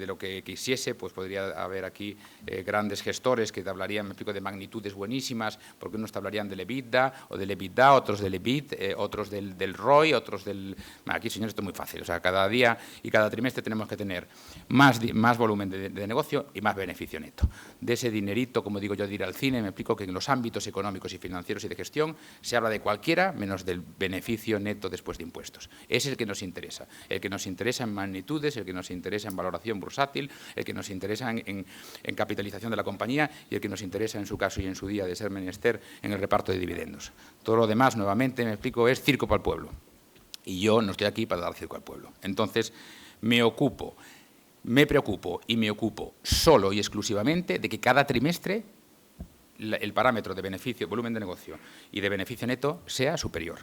Speaker 1: lo que quisiese, pues podría haber aquí grandes gestores que te hablarían, me explico, de magnitudes buenísimas, porque unos te hablarían del EBITDA o del EBITDA, otros del EBIT, otros del ROI, otros del... Aquí, señores, esto es muy fácil. O sea, cada día y cada trimestre tenemos que tener más volumen de negocio y más beneficio neto. De ese dinerito, como digo yo, de ir al cine, me explico que en los ámbitos económicos y financieros y de gestión se habla de cualquiera menos del beneficio neto después de impuestos. Ese es el que nos interesa. El que nos interesa en magnitudes, el que nos interesa en valoración bursátil, el que nos interesa en capitalización de la compañía y el que nos interesa en su caso y en su día de ser menester en el reparto de dividendos. Todo lo demás, nuevamente, me explico, es circo para el pueblo. Y yo no estoy aquí para dar circo al pueblo. Entonces, me preocupo y me ocupo solo y exclusivamente de que cada trimestre el parámetro de beneficio, volumen de negocio y de beneficio neto sea superior.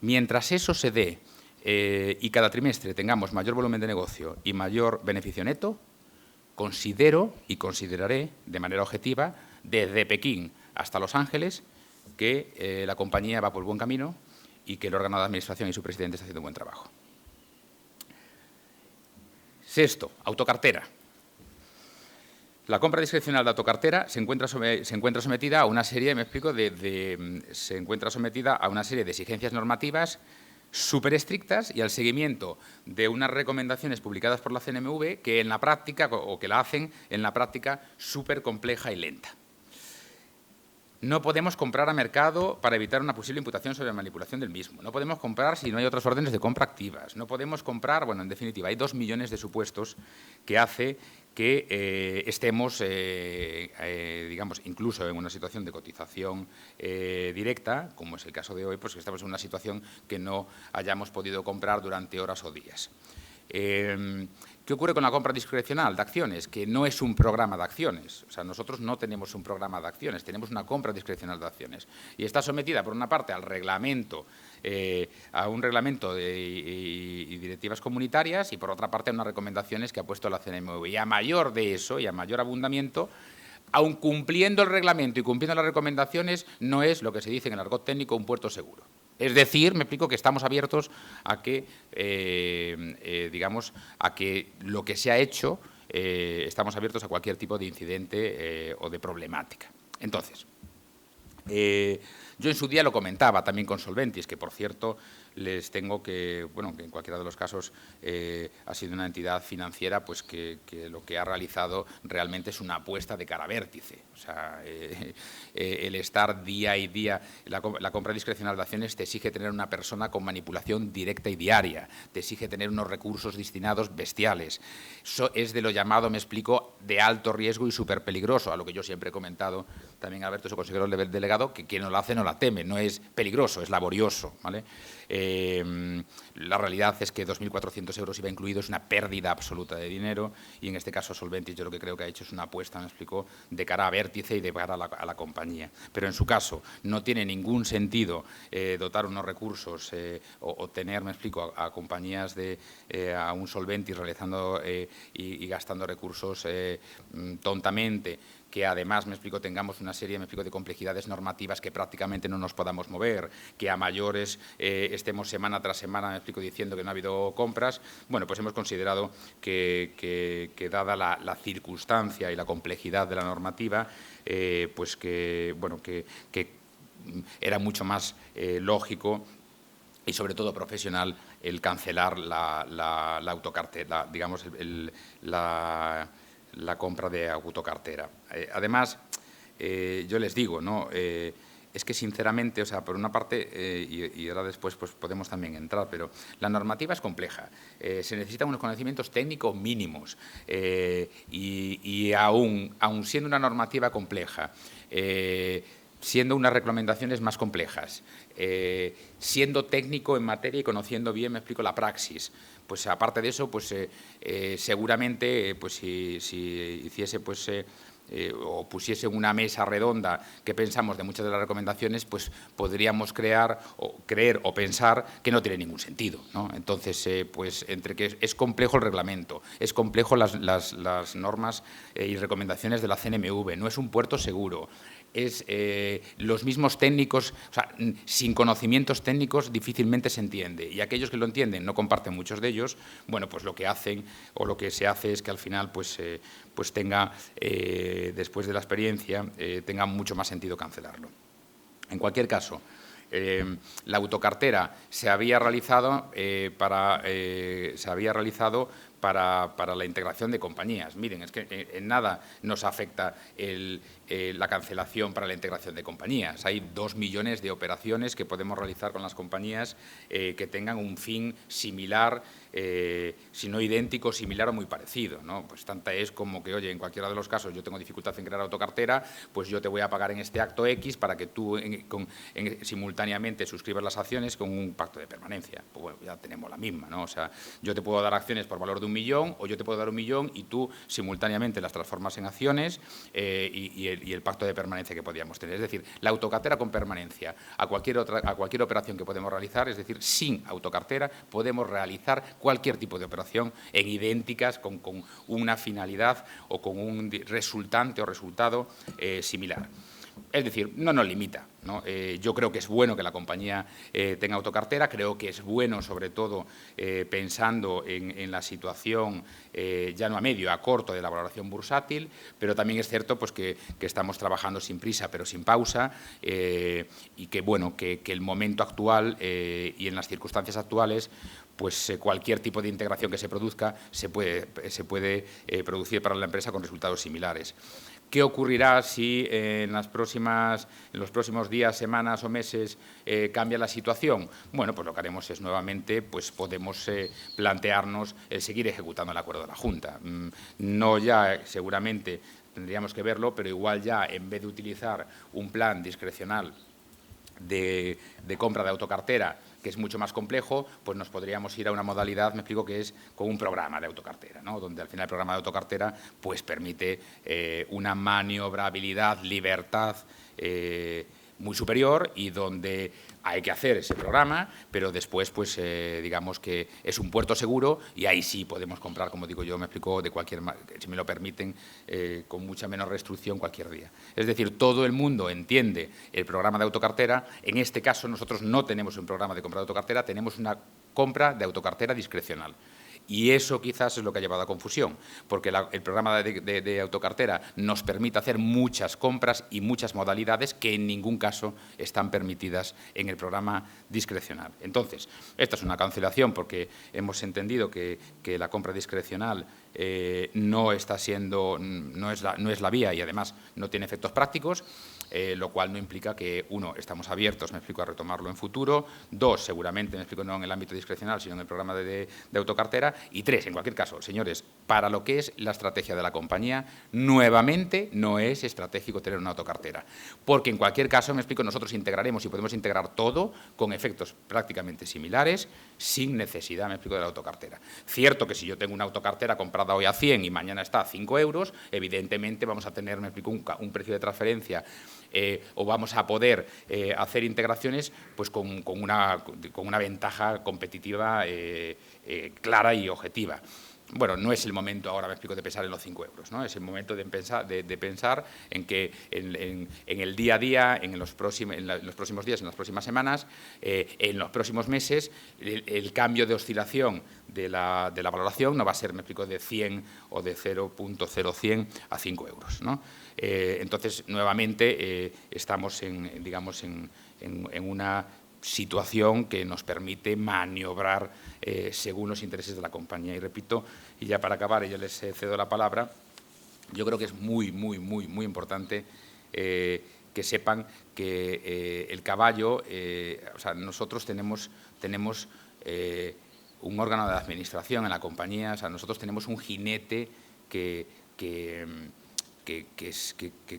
Speaker 1: Mientras eso se dé y cada trimestre tengamos mayor volumen de negocio y mayor beneficio neto, considero y consideraré de manera objetiva, desde Pekín hasta Los Ángeles, que la compañía va por buen camino y que el órgano de administración y su presidente está haciendo un buen trabajo. Sexto, autocartera. La compra discrecional de autocartera se encuentra sometida a una serie, me explico, se encuentra sometida a una serie de exigencias normativas súper estrictas y al seguimiento de unas recomendaciones publicadas por la CNMV que en la práctica, o que la hacen en la práctica, súper compleja y lenta. No podemos comprar a mercado para evitar una posible imputación sobre la manipulación del mismo. No podemos comprar si no hay otras órdenes de compra activas. No podemos comprar, bueno, en definitiva, hay 2 millones de supuestos que hace que estemos, digamos, incluso en una situación de cotización directa, como es el caso de hoy, pues que estamos en una situación que no hayamos podido comprar durante horas o días. ¿Qué ocurre con la compra discrecional de acciones? Que no es un programa de acciones. O sea, nosotros no tenemos un programa de acciones, tenemos una compra discrecional de acciones. Y está sometida, por una parte, al reglamento, a un reglamento y directivas comunitarias y, por otra parte, a unas recomendaciones que ha puesto la CNMV. Y a mayor de eso, y a mayor abundamiento, aun cumpliendo el reglamento y cumpliendo las recomendaciones, no es lo que se dice en el argot técnico un puerto seguro. Es decir, me explico que estamos abiertos a que, digamos, a que lo que se ha hecho, estamos abiertos a cualquier tipo de incidente o de problemática. Entonces, yo en su día lo comentaba también con Solventis, que por cierto, les tengo que, bueno, que en cualquiera de los casos ha sido una entidad financiera pues que lo que ha realizado realmente es una apuesta de cara a vértice. O sea, el estar día y día, la compra discrecional de acciones te exige tener una persona con manipulación directa y diaria, te exige tener unos recursos destinados bestiales. Eso es de lo llamado, me explico, de alto riesgo y súper peligroso, a lo que yo siempre he comentado también a Alberto, su consejero delegado, que quien no lo hace no la teme, no es peligroso, es laborioso, ¿vale? La realidad es que 2.400 euros IVA incluido es una pérdida absoluta de dinero y en este caso Solventis yo lo que creo que ha hecho es una apuesta, me explico, de cara a vértice y de cara a la compañía. Pero en su caso no tiene ningún sentido dotar unos recursos o tener, me explico, a compañías a un Solventis realizando y gastando recursos tontamente, que además, me explico, tengamos una serie, me explico, de complejidades normativas que prácticamente no nos podamos mover, que a mayores estemos semana tras semana, me explico, diciendo que no ha habido compras. Bueno, pues hemos considerado que dada la circunstancia y la complejidad de la normativa, pues que, bueno, que era mucho más lógico y sobre todo profesional el cancelar la autocartera, digamos, la compra de autocartera. Además, yo les digo, ¿no? Es que sinceramente, o sea, por una parte, y ahora después pues podemos también entrar, pero la normativa es compleja, se necesitan unos conocimientos técnicos mínimos y aún siendo una normativa compleja, siendo unas reglamentaciones más complejas, siendo técnico en materia y conociendo bien, me explico, la praxis, pues aparte de eso, pues seguramente, pues si hiciese, pues o pusiese una mesa redonda que pensamos de muchas de las recomendaciones, pues podríamos creer o pensar que no tiene ningún sentido, ¿no? Entonces, pues entre que es complejo el reglamento, es complejo las normas y recomendaciones de la CNMV, no es un puerto seguro, es los mismos técnicos, o sea, sin conocimientos técnicos difícilmente se entiende, y aquellos que lo entienden no comparten muchos de ellos. Bueno, pues lo que hacen o lo que se hace es que al final pues tenga, después de la experiencia, tenga mucho más sentido cancelarlo. En cualquier caso, la autocartera se había realizado para la integración de compañías. Miren, es que en nada nos afecta la cancelación para la integración de compañías. Hay 2 millones de operaciones que podemos realizar con las compañías que tengan un fin similar, si no idéntico, similar o muy parecido, ¿no? Pues tanta es como que, oye, en cualquiera de los casos yo tengo dificultad en crear autocartera, pues yo te voy a pagar en este acto X para que tú simultáneamente suscribas las acciones con un pacto de permanencia. Pues bueno, ya tenemos la misma, ¿no? O sea, yo te puedo dar acciones por valor de 1 millón o yo te puedo dar 1 millón y tú simultáneamente las transformas en acciones y el pacto de permanencia que podíamos tener. Es decir, la autocartera con permanencia a cualquier operación que podemos realizar, es decir, sin autocartera podemos realizar cualquier tipo de operación en idénticas con una finalidad o con un resultante o resultado similar. Es decir, no nos limita, ¿no? Yo creo que es bueno que la compañía tenga autocartera, creo que es bueno, sobre todo, pensando en la situación ya no a medio, a corto de la valoración bursátil, pero también es cierto pues, que estamos trabajando sin prisa, pero sin pausa, y que, bueno, que el momento actual y en las circunstancias actuales, pues cualquier tipo de integración que se produzca se puede producir para la empresa con resultados similares. ¿Qué ocurrirá si en los próximos días, semanas o meses cambia la situación? Bueno, pues lo que haremos es nuevamente, pues podemos plantearnos el seguir ejecutando el acuerdo de la Junta. No ya, seguramente, tendríamos que verlo, pero igual ya, en vez de utilizar un plan discrecional de compra de autocartera, que es mucho más complejo, pues nos podríamos ir a una modalidad, me explico, que es con un programa de autocartera, ¿no? Donde al final el programa de autocartera pues permite una maniobrabilidad, libertad muy superior y donde hay que hacer ese programa, pero después, pues, digamos que es un puerto seguro y ahí sí podemos comprar, como digo yo, me explico, de cualquier, si me lo permiten, con mucha menos restricción cualquier día. Es decir, todo el mundo entiende el programa de autocartera. En este caso, nosotros no tenemos un programa de compra de autocartera, tenemos una compra de autocartera discrecional. Y eso quizás es lo que ha llevado a confusión, porque el programa de autocartera nos permite hacer muchas compras y muchas modalidades que en ningún caso están permitidas en el programa discrecional. Entonces, esta es una cancelación porque hemos entendido que la compra discrecional no es la vía y además no tiene efectos prácticos, lo cual no implica que, uno, estamos abiertos, a retomarlo en futuro, dos, seguramente, no en el ámbito discrecional, sino en el programa de autocartera, y tres, en cualquier caso, señores, para lo que es la estrategia de la compañía, nuevamente no es estratégico tener una autocartera, porque en cualquier caso, nosotros integraremos y podemos integrar todo con efectos prácticamente similares, sin necesidad, de la autocartera. Cierto que si yo tengo una autocartera comprada hoy a 100 y mañana está a 5 euros, evidentemente vamos a tener, un precio de transferencia o vamos a poder hacer integraciones pues con una ventaja competitiva clara y objetiva. Bueno, no es el momento ahora, de pensar en los 5 euros, ¿no? Es el momento de pensar en que en el día a día, en los próximos días, en las próximas semanas, en los próximos meses, el cambio de oscilación de la valoración no va a ser, de 100 o de 0.0100 a 5 euros, ¿no? Entonces, nuevamente, estamos en una situación que nos permite maniobrar según los intereses de la compañía. Y repito, y ya para acabar, y ya les cedo la palabra, yo creo que es muy importante que sepan que el caballo, nosotros tenemos un órgano de administración en la compañía, nosotros tenemos un jinete que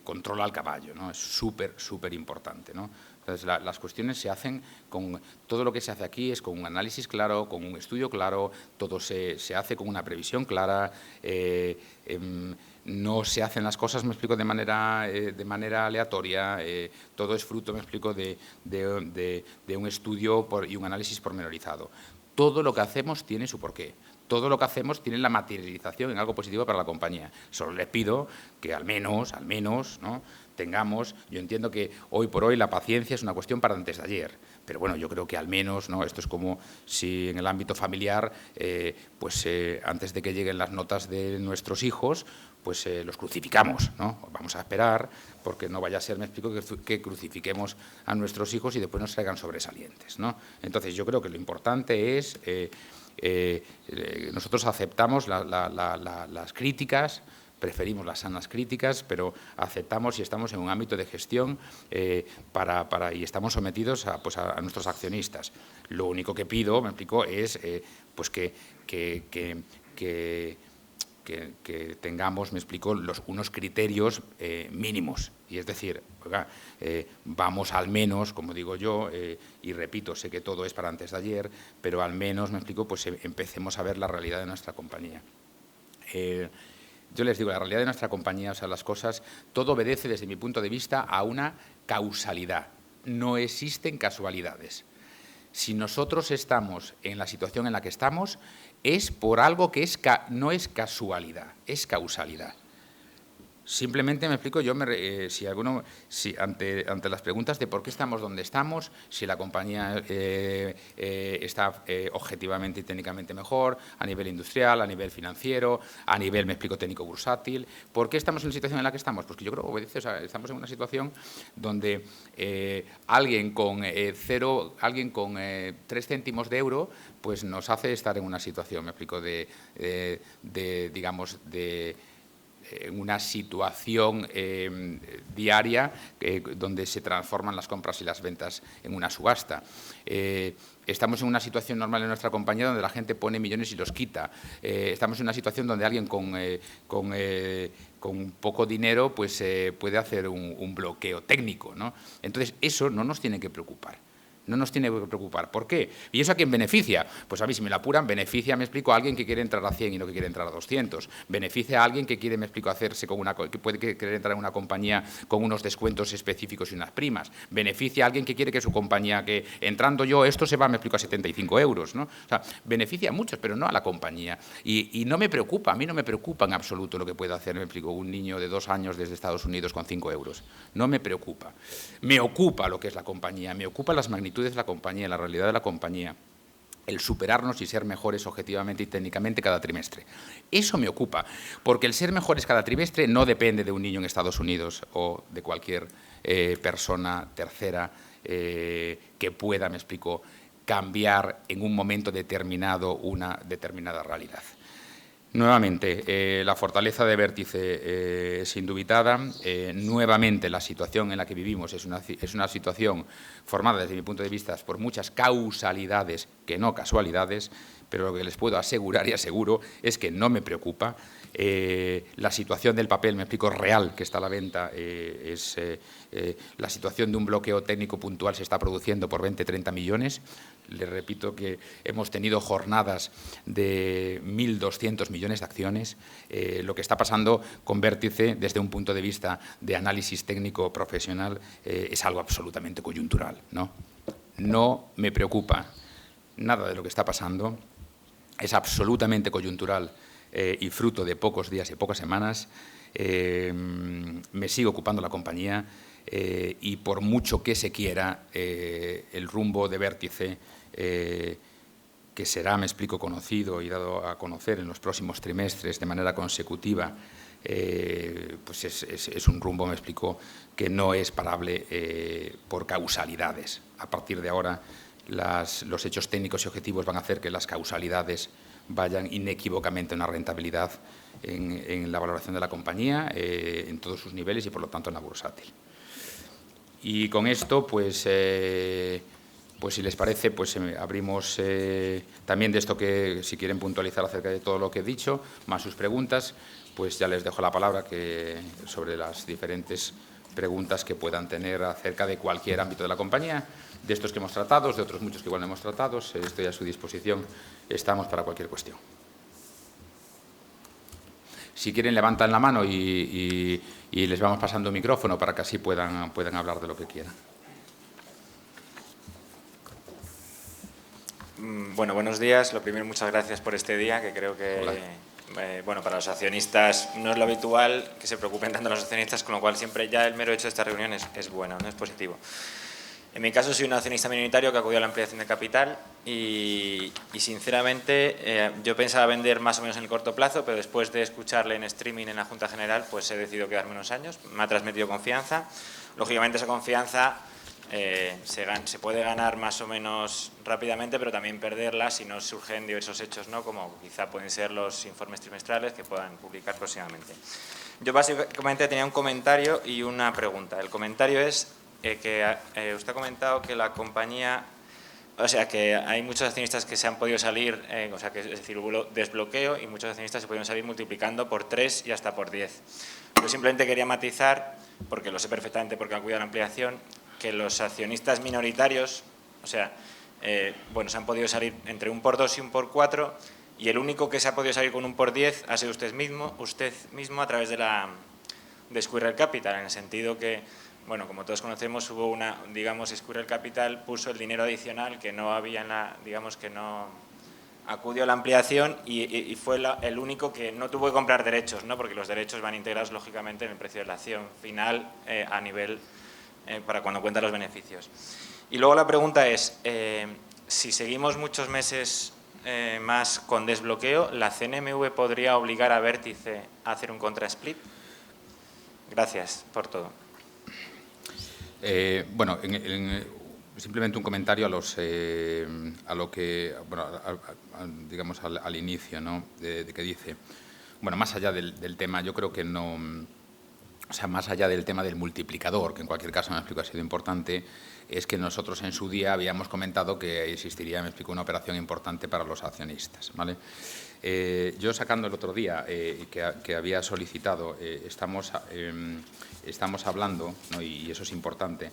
Speaker 1: controla al caballo, ¿no? Es súper importante, ¿no? Entonces, las cuestiones se hacen con… Todo lo que se hace aquí es con un análisis claro, con un estudio claro, todo se hace con una previsión clara, no se hacen las cosas, de manera aleatoria, todo es fruto, de un estudio y un análisis pormenorizado. Todo lo que hacemos tiene su porqué. Todo lo que hacemos tiene la materialización en algo positivo para la compañía. Solo les pido que al menos, ¿no?, tengamos… Yo entiendo que hoy por hoy la paciencia es una cuestión para antes de ayer, pero bueno, yo creo que al menos, ¿no?, esto es como si en el ámbito familiar, antes de que lleguen las notas de nuestros hijos, los crucificamos, ¿no? Vamos a esperar, porque no vaya a ser, que crucifiquemos a nuestros hijos y después nos traigan sobresalientes, ¿no? Entonces, yo creo que lo importante es… nosotros aceptamos las críticas, preferimos las sanas críticas, pero aceptamos y estamos en un ámbito de gestión y estamos sometidos a nuestros accionistas. Lo único que pido, es que tengamos, unos criterios mínimos. Y es decir, oiga, vamos al menos, como digo yo, y repito, sé que todo es para antes de ayer, pero al menos, empecemos a ver la realidad de nuestra compañía. Yo les digo, la realidad de nuestra compañía, las cosas, todo obedece desde mi punto de vista a una causalidad. No existen casualidades. Si nosotros estamos en la situación en la que estamos, es por algo que no es casualidad, es causalidad. Simplemente yo ante las preguntas de por qué estamos donde estamos, si la compañía está objetivamente y técnicamente mejor, a nivel industrial, a nivel financiero, a nivel, técnico bursátil, ¿por qué estamos en la situación en la que estamos? Pues que yo creo que obedece, estamos en una situación donde alguien con 3 céntimos de euro, pues nos hace estar en una situación, en una situación diaria donde se transforman las compras y las ventas en una subasta. Estamos en una situación normal en nuestra compañía donde la gente pone millones y los quita. Estamos en una situación donde alguien con poco dinero puede hacer un bloqueo técnico, ¿no? Entonces, eso no nos tiene que preocupar. No nos tiene que preocupar. ¿Por qué? ¿Y eso a quién beneficia? Pues a mí, si me lo apuran, beneficia, a alguien que quiere entrar a 100 y no que quiere entrar a 200. Beneficia a alguien que quiere, hacerse que puede querer entrar en una compañía con unos descuentos específicos y unas primas. Beneficia a alguien que quiere que su compañía, que entrando yo, esto se va, a 75 euros, ¿no? O sea, beneficia a muchos, pero no a la compañía. Y no me preocupa, a mí no me preocupa en absoluto lo que pueda hacer, un niño de 2 años desde Estados Unidos con 5 euros. No me preocupa. Me ocupa lo que es la compañía, me ocupa las magnitudes de la compañía, la realidad de la compañía. el superarnos y ser mejores objetivamente y técnicamente cada trimestre. Eso me ocupa, porque el ser mejores cada trimestre no depende de un niño en Estados Unidos o de cualquier persona tercera que pueda, me explico, cambiar en un momento determinado una determinada realidad. Nuevamente, la fortaleza de Vértice es indubitada. Nuevamente, la situación en la que vivimos es una situación formada, desde mi punto de vista, por muchas causalidades que no casualidades, pero lo que les puedo asegurar y aseguro es que no me preocupa. La situación del papel, me explico, real que está a la venta, la situación de un bloqueo técnico puntual se está produciendo por 20-30 millones. Les repito que hemos tenido jornadas de 1.200 millones de acciones. Lo que está pasando con Vértice, desde un punto de vista de análisis técnico profesional, es algo absolutamente coyuntural, ¿no? No me preocupa nada de lo que está pasando. Es absolutamente coyuntural y fruto de pocos días y pocas semanas. Me sigue ocupando la compañía y por mucho que se quiera, el rumbo de Vértice, que será, me explico, conocido y dado a conocer en los próximos trimestres de manera consecutiva, pues es un rumbo, me explico, que no es parable por causalidades. A partir de ahora, los hechos técnicos y objetivos van a hacer que las causalidades vayan inequívocamente a una rentabilidad en la valoración de la compañía, en todos sus niveles y, por lo tanto, en la bursátil. Y con esto, pues si les parece, pues abrimos también de esto que, si quieren puntualizar acerca de todo lo que he dicho, más sus preguntas, pues ya les dejo la palabra sobre las diferentes preguntas que puedan tener acerca de cualquier ámbito de la compañía, de estos que hemos tratado, de otros muchos que igual no hemos tratado. Estoy a su disposición, estamos para cualquier cuestión. Si quieren, levantan la mano y les vamos pasando un micrófono para que así puedan hablar de lo que quieran.
Speaker 2: Bueno, buenos días. Lo primero, muchas gracias por este día, que creo que bueno, para los accionistas no es lo habitual que se preocupen tanto los accionistas, con lo cual siempre ya el mero hecho de estas reuniones es bueno, no es positivo. En mi caso soy un accionista minoritario que acudió a la ampliación de capital y sinceramente yo pensaba vender más o menos en el corto plazo, pero después de escucharle en streaming en la Junta General, pues he decidido quedarme unos años. Me ha transmitido confianza. Lógicamente esa confianza se puede ganar más o menos rápidamente, pero también perderla si no surgen diversos hechos, ¿no? Como quizá pueden ser los informes trimestrales que puedan publicar próximamente. Yo básicamente tenía un comentario y una pregunta. El comentario es que usted ha comentado que la compañía, o sea, que hay muchos accionistas que se han podido salir, o sea, que es decir, hubo desbloqueo y muchos accionistas se pudieron salir multiplicando por 3 y hasta por 10. Yo simplemente quería matizar, porque lo sé perfectamente porque han cuidado la ampliación, que los accionistas minoritarios, o sea, bueno, se han podido salir entre un por 2 y un por 4 y el único que se ha podido salir con un por 10 ha sido usted mismo a través de Squirrel Capital, en el sentido que, bueno, como todos conocemos, hubo digamos, Squirrel Capital puso el dinero adicional que no había digamos, que no acudió a la ampliación y fue el único que no tuvo que comprar derechos, ¿no? Porque los derechos van integrados, lógicamente, en el precio de la acción final a nivel para cuando cuentan los beneficios. Y luego la pregunta es, si seguimos muchos meses más con desbloqueo, ¿la CNMV podría obligar a Vértice a hacer un contra-split? Gracias por todo.
Speaker 1: Bueno, simplemente un comentario a lo que, bueno, digamos al inicio, ¿no? de que dice, bueno, más allá del tema, yo creo que no, o sea, más allá del tema del multiplicador, que en cualquier caso me explico ha sido importante, es que nosotros en su día habíamos comentado que existiría, me explico, una operación importante para los accionistas, ¿vale? Yo sacando el otro día que había solicitado, estamos hablando, ¿no? Y eso es importante,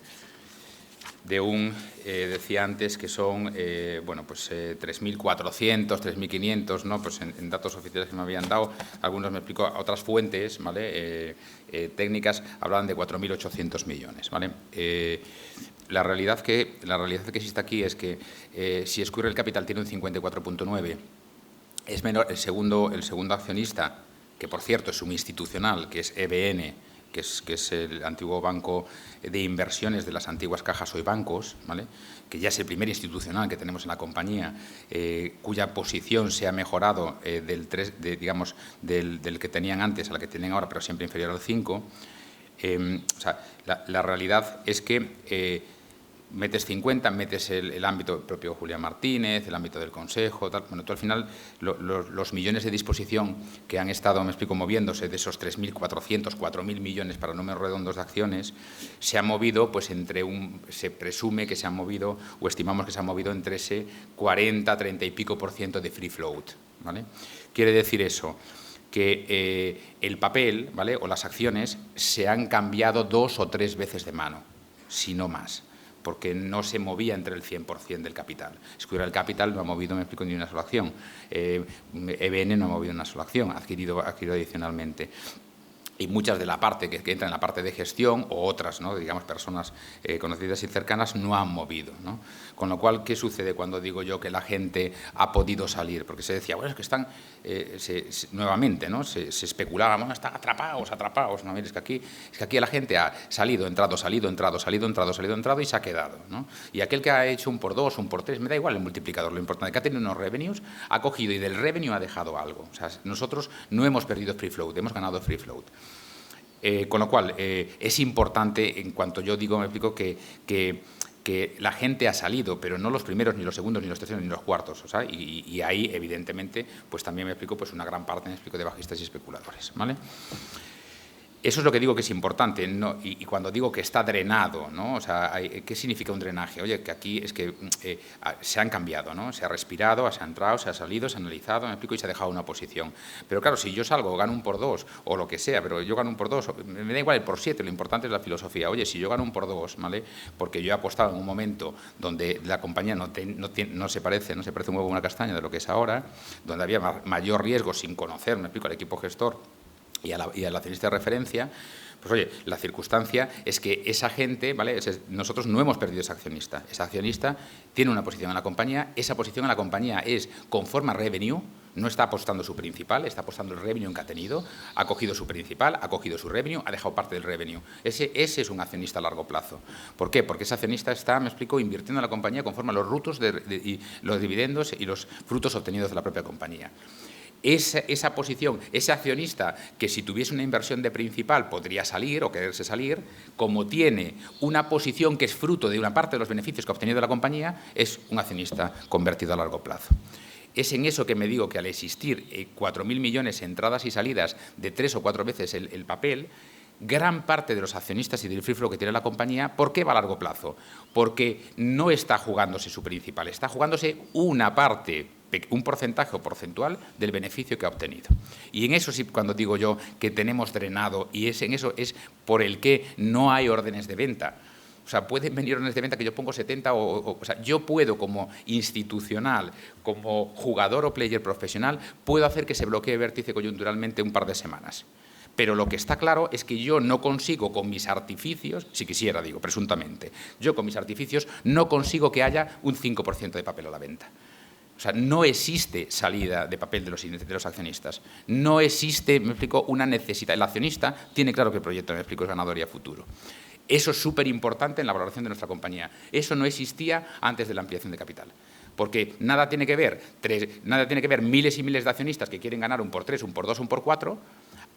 Speaker 1: de decía antes que son, bueno, pues 3.400, 3.500, ¿no? Pues en datos oficiales que me habían dado, algunos me explico, otras fuentes, ¿vale? Técnicas hablaban de 4.800 millones, ¿vale? La realidad que existe aquí es que si Squirrel Capital tiene un 54,9, es menor el segundo accionista, que por cierto es un institucional, que es EBN, que es el antiguo banco de inversiones de las antiguas cajas hoy bancos, ¿vale?, que ya es el primer institucional que tenemos en la compañía, cuya posición se ha mejorado del que tenían antes a la que tienen ahora, pero siempre inferior al 5. O sea, la realidad es que metes 50, metes el ámbito propio Julián Martínez, el ámbito del Consejo, tal. Bueno, tú al final los millones de disposición que han estado, me explico, moviéndose de esos 3.400, 4.000 millones para números redondos de acciones, se ha movido, pues se presume que se han movido, o estimamos que se han movido entre ese 40, 30 y pico % de free float, ¿vale? Quiere decir eso, que el papel, ¿vale?, o las acciones se han cambiado 2 o 3 veces de mano, si no más, porque no se movía entre el 100% del capital. Escuderal Capital no ha movido, me explico, ni una sola acción. EBN no ha movido una sola acción, ha adquirido adicionalmente. Y muchas de la parte que entra en la parte de gestión o otras, ¿no?, digamos, personas conocidas y cercanas no han movido, ¿no? Con lo cual, ¿qué sucede cuando digo yo que la gente ha podido salir? Porque se decía, bueno, es que están, nuevamente, ¿no?, se especulaba, bueno, están atrapados, ¿no? Mira, es que aquí la gente ha salido, entrado y se ha quedado, ¿no? Y aquel que ha hecho un por 2, un por 3, me da igual el multiplicador, lo importante es que ha tenido unos revenues, ha cogido y del revenue ha dejado algo. O sea, nosotros no hemos perdido free float, hemos ganado free float. Con lo cual, es importante, en cuanto yo digo, me explico, que la gente ha salido, pero no los primeros, ni los segundos, ni los terceros, ni los cuartos. O sea, y ahí, evidentemente, pues también me explico, pues una gran parte, me explico, de bajistas y especuladores, ¿vale? Eso es lo que digo que es importante, ¿no? Y cuando digo que está drenado, ¿no? O sea, ¿qué significa un drenaje? Oye, que aquí es que se han cambiado, ¿no? Se ha respirado, se ha entrado, se ha salido, se ha analizado, me explico, y se ha dejado una posición. Pero claro, si yo salgo, gano un por 2 o lo que sea, pero yo gano un por 2, me da igual el por 7, lo importante es la filosofía. Oye, si yo gano un por 2, ¿vale?, porque yo he apostado en un momento donde la compañía no se parece un huevo a una castaña de lo que es ahora, donde había mayor riesgo sin conocer, me explico, al equipo gestor y al accionista de referencia, pues oye, la circunstancia es que esa gente, ¿vale?, nosotros no hemos perdido ese accionista. Ese accionista tiene una posición en la compañía, esa posición en la compañía es conforme a revenue, no está apostando su principal, está apostando el revenue que ha tenido, ha cogido su principal, ha cogido su revenue, ha dejado parte del revenue. Ese es un accionista a largo plazo. ¿Por qué? Porque ese accionista está, me explico, invirtiendo en la compañía conforme a los rutos y los dividendos y los frutos obtenidos de la propia compañía. Esa posición, ese accionista que si tuviese una inversión de principal podría salir o quererse salir, como tiene una posición que es fruto de una parte de los beneficios que ha obtenido la compañía, es un accionista convertido a largo plazo. Es en eso que me digo que al existir 4.000 millones entradas y salidas de 3 o 4 veces el papel, gran parte de los accionistas y del free float que tiene la compañía, ¿por qué va a largo plazo? Porque no está jugándose su principal, está jugándose una parte, un porcentaje o porcentual del beneficio que ha obtenido. Y en eso sí, cuando digo yo que tenemos drenado, y en eso es por el que no hay órdenes de venta. O sea, pueden venir órdenes de venta que yo pongo 70 o sea, yo puedo como institucional, como jugador o player profesional, puedo hacer que se bloquee vértice coyunturalmente un par de semanas. Pero lo que está claro es que yo no consigo con mis artificios, si quisiera, digo, presuntamente, yo con mis artificios no consigo que haya un 5% de papel a la venta. O sea, no existe salida de papel de los accionistas. No existe, me explico, una necesidad. El accionista tiene claro que el proyecto, me explico, es ganador y a futuro. Eso es súper importante en la valoración de nuestra compañía. Eso no existía antes de la ampliación de capital. Porque nada tiene que ver miles y miles de accionistas que quieren ganar un por 3, un por 2, un por 4,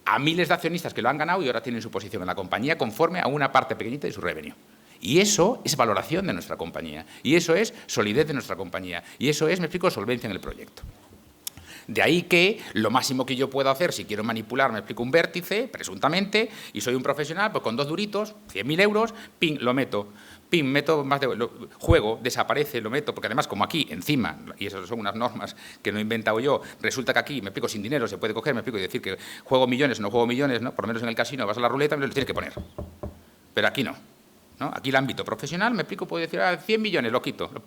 Speaker 1: a miles de accionistas que lo han ganado y ahora tienen su posición en la compañía conforme a una parte pequeñita de su revenue. Y eso es valoración de nuestra compañía. Y eso es solidez de nuestra compañía. Y eso es, me explico, solvencia en el proyecto. De ahí que lo máximo que yo puedo hacer, si quiero manipular, me explico, un vértice, presuntamente, y soy un profesional, pues con 2 duritos, 100.000 euros, ping, lo meto. Ping, meto más juego, desaparece, lo meto, porque además como aquí, encima, y esas son unas normas que no he inventado yo, resulta que aquí, me explico, sin dinero se puede coger, me explico, y decir que juego millones o no juego millones, ¿no? Por lo menos en el casino vas a la ruleta y me lo tienes que poner. Pero aquí no. ¿No? Aquí el ámbito profesional, me explico, puedo decir, 100 millones, los quito, los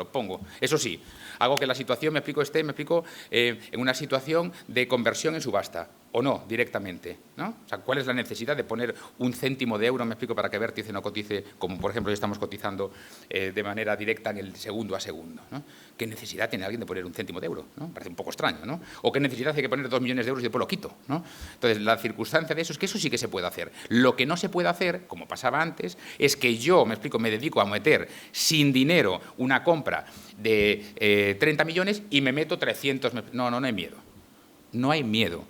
Speaker 1: pongo. Eso sí, hago que la situación, me explico, esté, me explico, en una situación de conversión en subasta. o no, directamente, ¿no? O sea, ¿cuál es la necesidad de poner un céntimo de euro, me explico, para que Vértice no cotice, como por ejemplo ya estamos cotizando de manera directa en el segundo a segundo, ¿no? ¿Qué necesidad tiene alguien de poner un céntimo de euro, ¿no? Parece un poco extraño, ¿no? O qué necesidad hay que poner 2 millones de euros y después lo quito, ¿no? Entonces, la circunstancia de eso es que eso sí que se puede hacer. Lo que no se puede hacer, como pasaba antes, es que yo, me explico, me dedico a meter sin dinero una compra de 30 millones y me meto 300. No hay miedo. No hay miedo.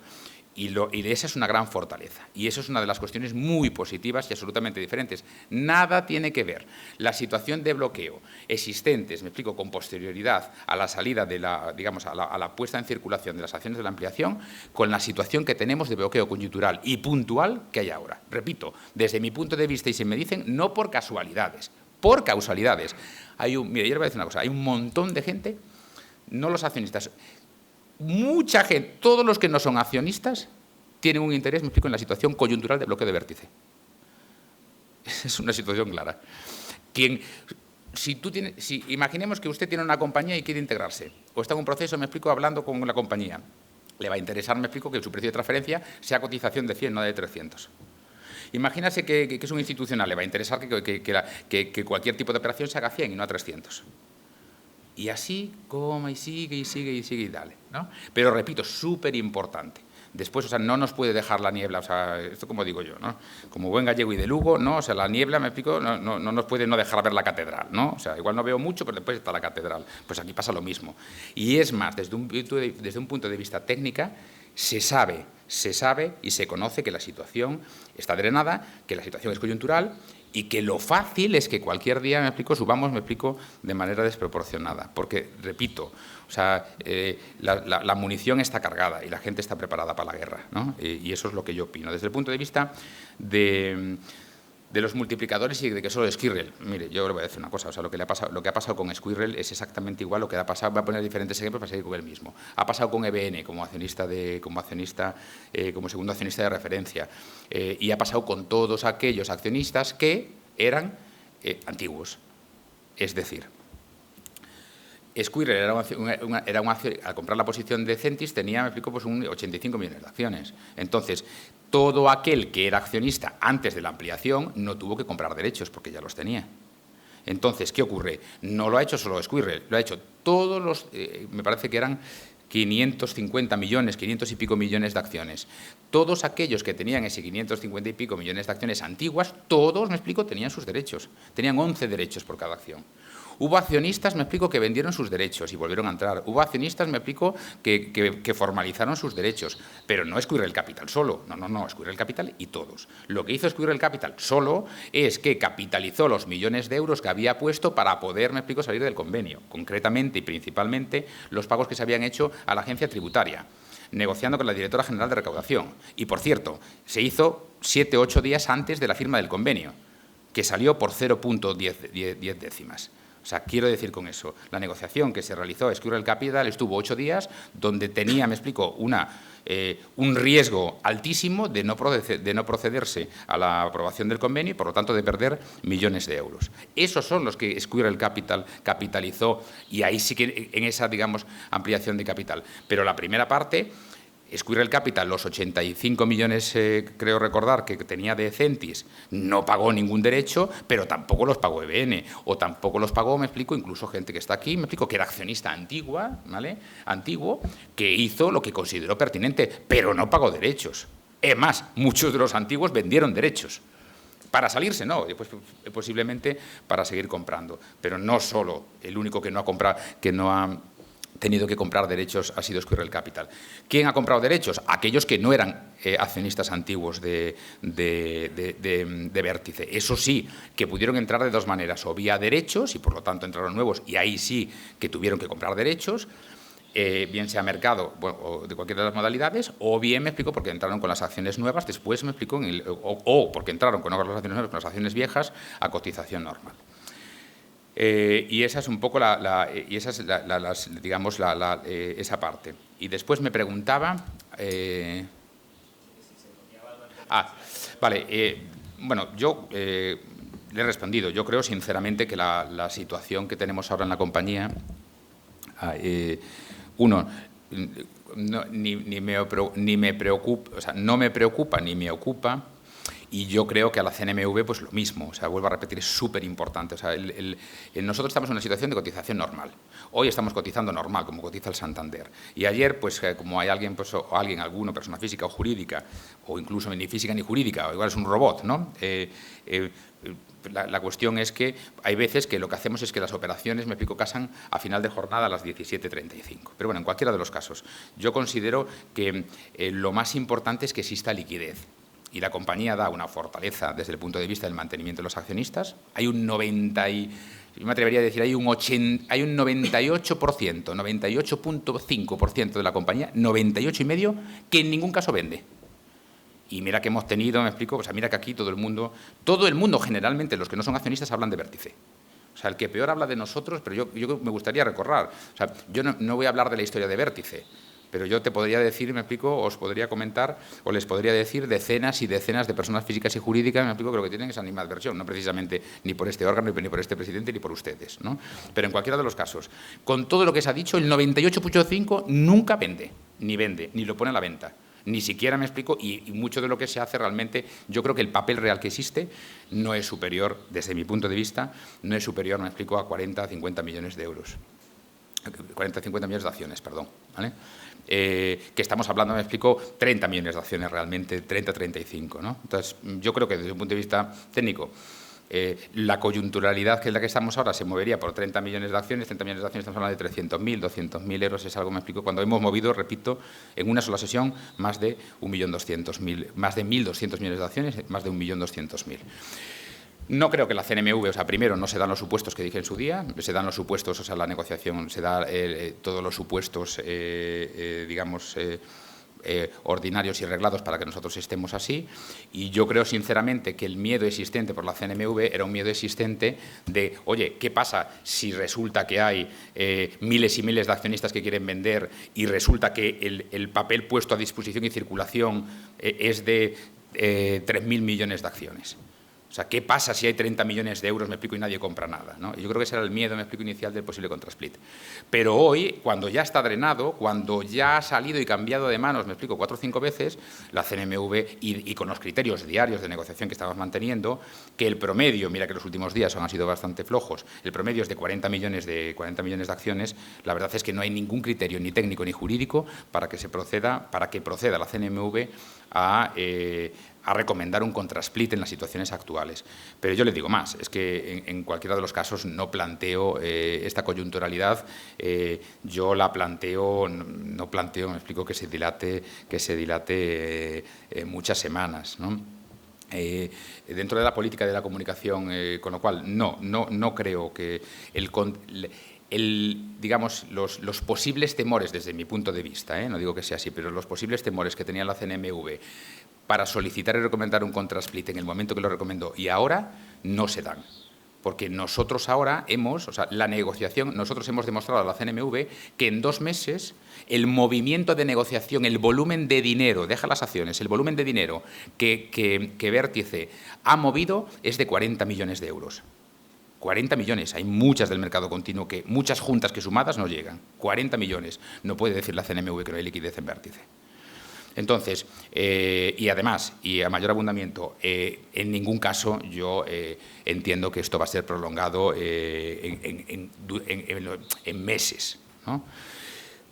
Speaker 1: Y esa es una gran fortaleza. Y eso es una de las cuestiones muy positivas y absolutamente diferentes. Nada tiene que ver la situación de bloqueo existentes, me explico, con posterioridad a la salida de digamos, a la puesta en circulación de las acciones de la ampliación, con la situación que tenemos de bloqueo coyuntural y puntual que hay ahora. Repito, desde mi punto de vista, y si me dicen, no por casualidades, por causalidades. Mira, yo le voy a decir una cosa, hay un montón de gente, no los accionistas, mucha gente, todos los que no son accionistas, tienen un interés, me explico, en la situación coyuntural de bloqueo de Vértice. Es una situación clara. Imaginemos que usted tiene una compañía y quiere integrarse, o está en un proceso, me explico, hablando con la compañía. Le va a interesar, me explico, que su precio de transferencia sea cotización de 100, no de 300. Imagínase que es un institucional, le va a interesar que cualquier tipo de operación se haga a 100 y no a 300. Y así, y sigue y dale, ¿no? Pero repito, súper importante. Después, o sea, no nos puede dejar la niebla, o sea, esto como digo yo, ¿no? Como buen gallego y de Lugo, ¿no? O sea, la niebla, me explico, no nos puede no dejar ver la catedral, ¿no? O sea, igual no veo mucho, pero después está la catedral. Pues aquí pasa lo mismo. Y es más, desde un punto de vista técnica, se sabe y se conoce que la situación está drenada, que la situación es coyuntural y que lo fácil es que cualquier día, me explico, subamos, me explico, de manera desproporcionada. Porque, repito, o sea, la munición está cargada y la gente está preparada para la guerra, ¿no? Y eso es lo que yo opino. Desde el punto de vista de los multiplicadores y de que solo Squirrel. Mire, yo le voy a decir una cosa, o sea, lo que ha pasado con Squirrel es exactamente igual lo que ha pasado, voy a poner diferentes ejemplos para seguir con el mismo. Ha pasado con EBN como segundo accionista de referencia y ha pasado con todos aquellos accionistas que eran antiguos. Es decir, Squirrel al comprar la posición de Centis tenía, me explico, pues 85 millones de acciones. Entonces, todo aquel que era accionista antes de la ampliación no tuvo que comprar derechos porque ya los tenía. Entonces, ¿qué ocurre? No lo ha hecho solo Squirrel, lo ha hecho todos los, me parece que eran 550 millones, 500 y pico millones de acciones. Todos aquellos que tenían ese 550 y pico millones de acciones antiguas, todos, me explico, tenían sus derechos. Tenían 11 derechos por cada acción. Hubo accionistas, me explico, que vendieron sus derechos y volvieron a entrar. Hubo accionistas, me explico, que formalizaron sus derechos. Pero no Squirrel Capital solo. No, Squirrel Capital y todos. Lo que hizo Squirrel Capital solo es que capitalizó los millones de euros que había puesto para poder, me explico, salir del convenio. Concretamente y principalmente los pagos que se habían hecho a la agencia tributaria, negociando con la directora general de recaudación. Y, por cierto, se hizo 7 o 8 días antes de la firma del convenio, que salió por 0,10 décimas. O sea, quiero decir con eso, la negociación que se realizó Squirrel Capital estuvo 8 días donde tenía, me explico, un riesgo altísimo de no procederse a la aprobación del convenio y, por lo tanto, de perder millones de euros. Esos son los que Squirrel Capital capitalizó y ahí sí que en esa, digamos, ampliación de capital. Pero la primera parte, Squirrel Capital, los 85 millones, creo recordar, que tenía de Centis, no pagó ningún derecho, pero tampoco los pagó EBN, o tampoco los pagó, me explico, incluso gente que está aquí, me explico, que era accionista antigua, ¿vale? Antiguo, que hizo lo que consideró pertinente, pero no pagó derechos. Es más, muchos de los antiguos vendieron derechos. Para salirse, no, pues, posiblemente para seguir comprando, pero no solo, el único que no ha comprado, que no ha tenido que comprar derechos ha sido Squirrel Capital. ¿Quién ha comprado derechos? Aquellos que no eran accionistas antiguos de Vértice. Eso sí, que pudieron entrar de dos maneras, o vía derechos, y por lo tanto entraron nuevos, y ahí sí que tuvieron que comprar derechos, bien sea mercado, bueno, o de cualquiera de las modalidades, o bien, me explico, porque entraron con las acciones nuevas, después me explico, o porque entraron con las acciones nuevas, con las acciones viejas, a cotización normal. Y esa es un poco digamos, esa parte. Y después me preguntaba... vale, bueno, yo le he respondido. Yo creo, sinceramente, que la situación que tenemos ahora en la compañía... uno, ni me preocupa, o sea, no me preocupa ni me ocupa. Y yo creo que a la CNMV pues lo mismo, o sea, vuelvo a repetir, es súper importante. O sea, nosotros estamos en una situación de cotización normal. Hoy estamos cotizando normal, como cotiza el Santander. Y ayer, pues como hay alguien, pues, o alguien, alguno, persona física o jurídica, o incluso ni física ni jurídica, o igual es un robot, ¿no? La cuestión es que hay veces que lo que hacemos es que las operaciones, me explico, casan a final de jornada a las 17:35. Pero bueno, en cualquiera de los casos, yo considero que lo más importante es que exista liquidez. Y la compañía da una fortaleza desde el punto de vista del mantenimiento de los accionistas. Hay un 90 y, yo me atrevería a decir, hay un 98%, 98.5% de la compañía, 98,5%, que en ningún caso vende. Y mira que hemos tenido, me explico, o sea, mira que aquí todo el mundo generalmente, los que no son accionistas, hablan de Vértice. O sea, el que peor habla de nosotros, pero yo me gustaría recordar. O sea, yo no voy a hablar de la historia de Vértice, pero yo te podría decir, me explico, os podría comentar, o les podría decir decenas y decenas de personas físicas y jurídicas, me explico, que lo que tienen es animadversión, no precisamente ni por este órgano, ni por este presidente, ni por ustedes, ¿no? Pero en cualquiera de los casos, con todo lo que se ha dicho, el 98.5% nunca vende, ni lo pone a la venta. Ni siquiera me explico, y mucho de lo que se hace realmente, yo creo que el papel real que existe no es superior, desde mi punto de vista, no es superior, me explico, a 40, 50 millones de euros. 40, 50 millones de acciones, perdón, ¿vale? Que estamos hablando, me explico, 30 millones de acciones realmente, 30, 35, ¿no? Entonces, yo creo que desde un punto de vista técnico, la coyunturalidad que es la que estamos ahora se movería por 30 millones de acciones, 30 millones de acciones estamos hablando de 300.000, 200.000 euros, es algo, me explico, cuando hemos movido, repito, en una sola sesión más de 1.200.000, más de 1.200 millones de acciones, más de 1.200.000. No creo que la CNMV, o sea, primero no se dan los supuestos que dije en su día, se dan los supuestos, o sea, la negociación se da todos los supuestos, digamos, ordinarios y reglados para que nosotros estemos así, y yo creo sinceramente que el miedo existente por la CNMV era un miedo existente de, oye, ¿qué pasa si resulta que hay miles y miles de accionistas que quieren vender y resulta que el papel puesto a disposición y circulación es de 3.000 millones de acciones? O sea, ¿qué pasa si hay 30 millones de euros, me explico, y nadie compra nada, ¿no? Yo creo que ese era el miedo, me explico, inicial del posible contrasplit. Pero hoy, cuando ya está drenado, cuando ya ha salido y cambiado de manos, me explico, 4 o 5 veces, la CNMV, y con los criterios diarios de negociación que estamos manteniendo, que el promedio, mira que los últimos días han sido bastante flojos, el promedio es de 40 millones de acciones, la verdad es que no hay ningún criterio, ni técnico ni jurídico, para que proceda la CNMV a recomendar un contrasplit en las situaciones actuales. Pero yo le digo más, es que en cualquiera de los casos no planteo esta coyunturalidad, yo la planteo, no planteo, me explico, que se dilate muchas semanas, ¿no? Dentro de la política de la comunicación, con lo cual no creo que digamos, los posibles temores, desde mi punto de vista, no digo que sea así, pero los posibles temores que tenía la CNMV para solicitar y recomendar un contrasplit en el momento que lo recomendó y ahora no se dan. Porque nosotros ahora la negociación, nosotros hemos demostrado a la CNMV que en 2 meses el movimiento de negociación, el volumen de dinero, deja las acciones, el volumen de dinero que Vértice ha movido es de 40 millones de euros. 40 millones, hay muchas del mercado continuo, muchas juntas que sumadas no llegan. 40 millones, no puede decir la CNMV que no hay liquidez en Vértice. Entonces, y además, y a mayor abundamiento, en ningún caso yo entiendo que esto va a ser prolongado en meses, ¿no?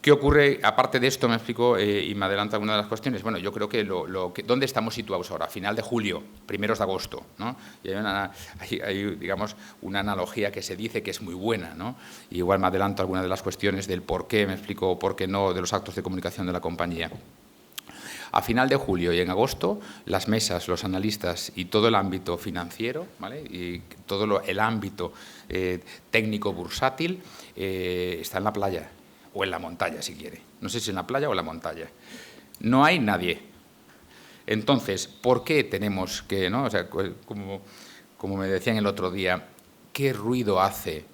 Speaker 1: ¿Qué ocurre? Aparte de esto, me explico y me adelanto alguna de las cuestiones. Bueno, yo creo que ¿dónde estamos situados ahora? Final de julio, primeros de agosto, ¿no? Y hay, digamos, una analogía que se dice que es muy buena, ¿no? Y igual me adelanto alguna de las cuestiones del por qué, me explico, por qué no, de los actos de comunicación de la compañía. A final de julio y en agosto, las mesas, los analistas y todo el ámbito financiero, ¿vale? Y todo el ámbito técnico bursátil está en la playa o en la montaña, si quiere. No sé si en la playa o en la montaña. No hay nadie. Entonces, ¿por qué tenemos que, no? O sea, como me decían el otro día, ¿qué ruido hace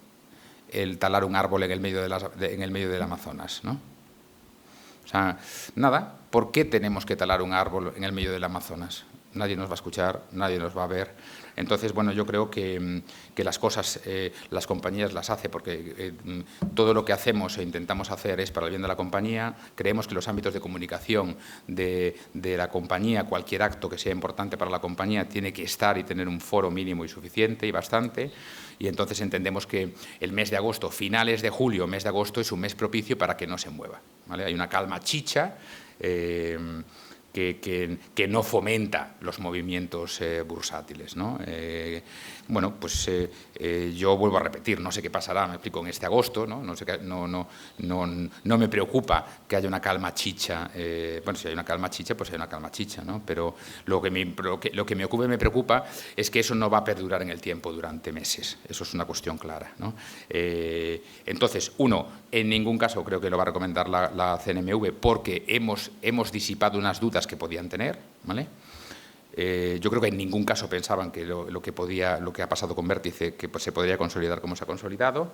Speaker 1: el talar un árbol en el medio del Amazonas, ¿no? O sea, nada, ¿por qué tenemos que talar un árbol en el medio del Amazonas? nadie nos va a escuchar, nadie nos va a ver. Entonces, bueno, yo creo que las cosas las compañías las hacen porque todo lo que hacemos e intentamos hacer es para el bien de la compañía. Creemos que los ámbitos de comunicación de la compañía, cualquier acto que sea importante para la compañía, tiene que estar y tener un foro mínimo y suficiente y bastante. Y entonces entendemos que el mes de agosto, finales de julio, mes de agosto, es un mes propicio para que no se mueva, ¿vale? Hay una calma chicha que no fomenta los movimientos bursátiles, ¿no? Bueno, pues yo vuelvo a repetir, no sé qué pasará, me explico, en este agosto, ¿no? No me preocupa que haya una calma chicha. Bueno, si hay una calma chicha, pues hay una calma chicha, ¿no? Pero lo que me ocupa y me preocupa es que eso no va a perdurar en el tiempo durante meses. Eso es una cuestión clara, ¿no? Entonces, en ningún caso creo que lo va a recomendar la CNMV porque hemos disipado unas dudas que podían tener, ¿vale? Yo creo que en ningún caso pensaban que lo que ha pasado con Vértice que pues, se podría consolidar como se ha consolidado.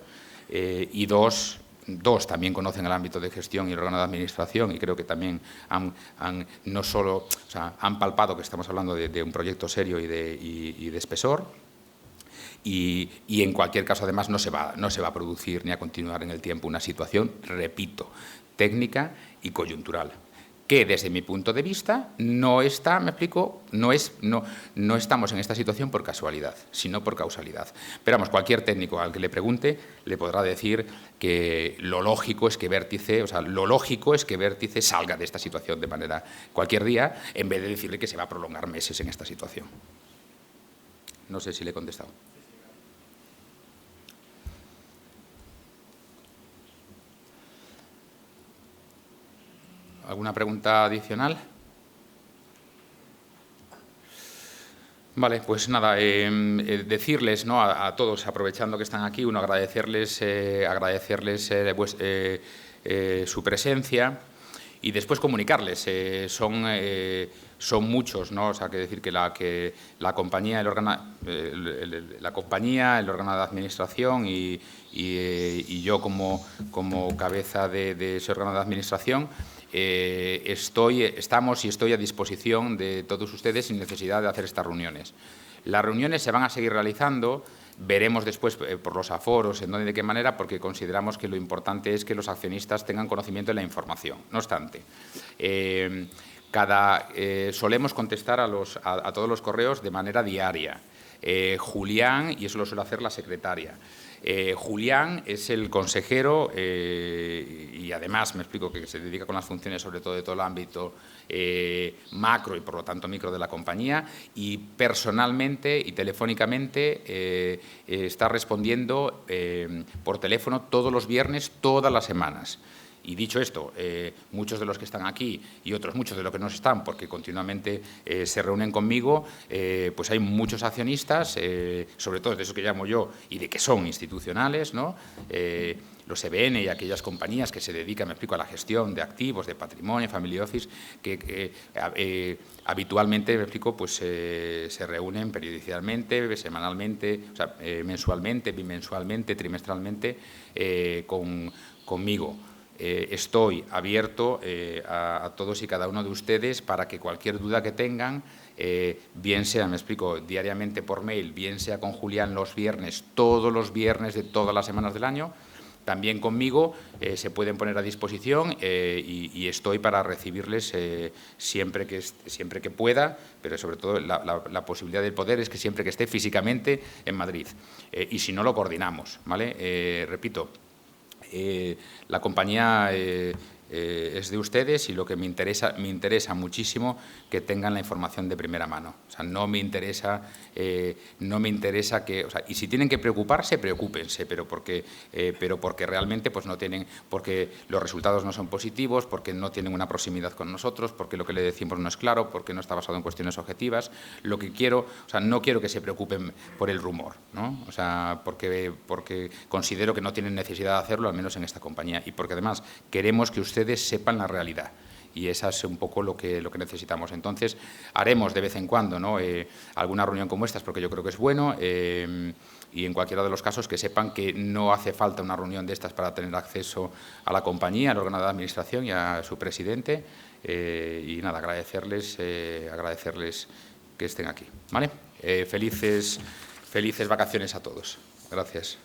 Speaker 1: Y dos, también conocen el ámbito de gestión y el órgano de administración y creo que también no solo, o sea, han palpado que estamos hablando de un proyecto serio y de espesor. Y en cualquier caso, además, no se va a producir ni a continuar en el tiempo una situación, repito, técnica y coyuntural, que desde mi punto de vista no está, me explico, no estamos en esta situación por casualidad, sino por causalidad. Pero vamos, cualquier técnico al que le pregunte le podrá decir que lo lógico es que Vértice, salga de esta situación de manera cualquier día, en vez de decirle que se va a prolongar meses en esta situación. No sé si le he contestado. ¿Alguna pregunta adicional? Vale, pues nada, decirles, ¿no?, a todos, aprovechando que están aquí, agradecerles su presencia y después comunicarles. Son muchos, ¿no? O sea, que decir que la compañía, el órgano de administración y yo como cabeza de ese órgano de administración, estamos y estoy a disposición de todos ustedes sin necesidad de hacer estas reuniones. Las reuniones se van a seguir realizando, veremos después por los aforos, en dónde y de qué manera, porque consideramos que lo importante es que los accionistas tengan conocimiento de la información. No obstante, solemos contestar a todos los correos de manera diaria. Julián, y eso lo suele hacer la secretaria. Julián es el consejero y además, me explico, que se dedica con las funciones sobre todo de todo el ámbito macro y por lo tanto micro de la compañía y personalmente y telefónicamente está respondiendo por teléfono todos los viernes, todas las semanas. Y dicho esto, muchos de los que están aquí y otros muchos de los que no están, porque continuamente se reúnen conmigo, pues hay muchos accionistas, sobre todo de esos que llamo yo y de que son institucionales, ¿no? Los EBN y aquellas compañías que se dedican, me explico, a la gestión de activos, de patrimonio, family office, que habitualmente, me explico, pues se reúnen periódicamente, semanalmente, o sea, mensualmente, bimensualmente, trimestralmente, conmigo. Estoy abierto a todos y cada uno de ustedes para que cualquier duda que tengan, bien sea, me explico, diariamente por mail, bien sea con Julián los viernes, todos los viernes de todas las semanas del año, también conmigo se pueden poner a disposición y estoy para recibirles siempre que pueda, pero sobre todo la posibilidad del poder es que siempre que esté físicamente en Madrid. Y si no, lo coordinamos, ¿vale? Repito, la compañía es de ustedes y lo que me interesa muchísimo que tengan la información de primera mano. O sea, no me interesa que, o sea, y si tienen que preocuparse, preocúpense, pero porque realmente pues no tienen, porque los resultados no son positivos, porque no tienen una proximidad con nosotros, porque lo que le decimos no es claro, porque no está basado en cuestiones objetivas. Lo que quiero, o sea, no quiero que se preocupen por el rumor, ¿no? O sea, porque considero que no tienen necesidad de hacerlo, al menos en esta compañía, y porque además queremos que ustedes sepan la realidad. Y esa es un poco lo que necesitamos. Entonces, haremos de vez en cuando, ¿no?, alguna reunión como estas, porque yo creo que es bueno, y en cualquiera de los casos que sepan que no hace falta una reunión de estas para tener acceso a la compañía, al órgano de administración y a su presidente. Y nada, agradecerles que estén aquí. ¿Vale? Felices vacaciones a todos. Gracias.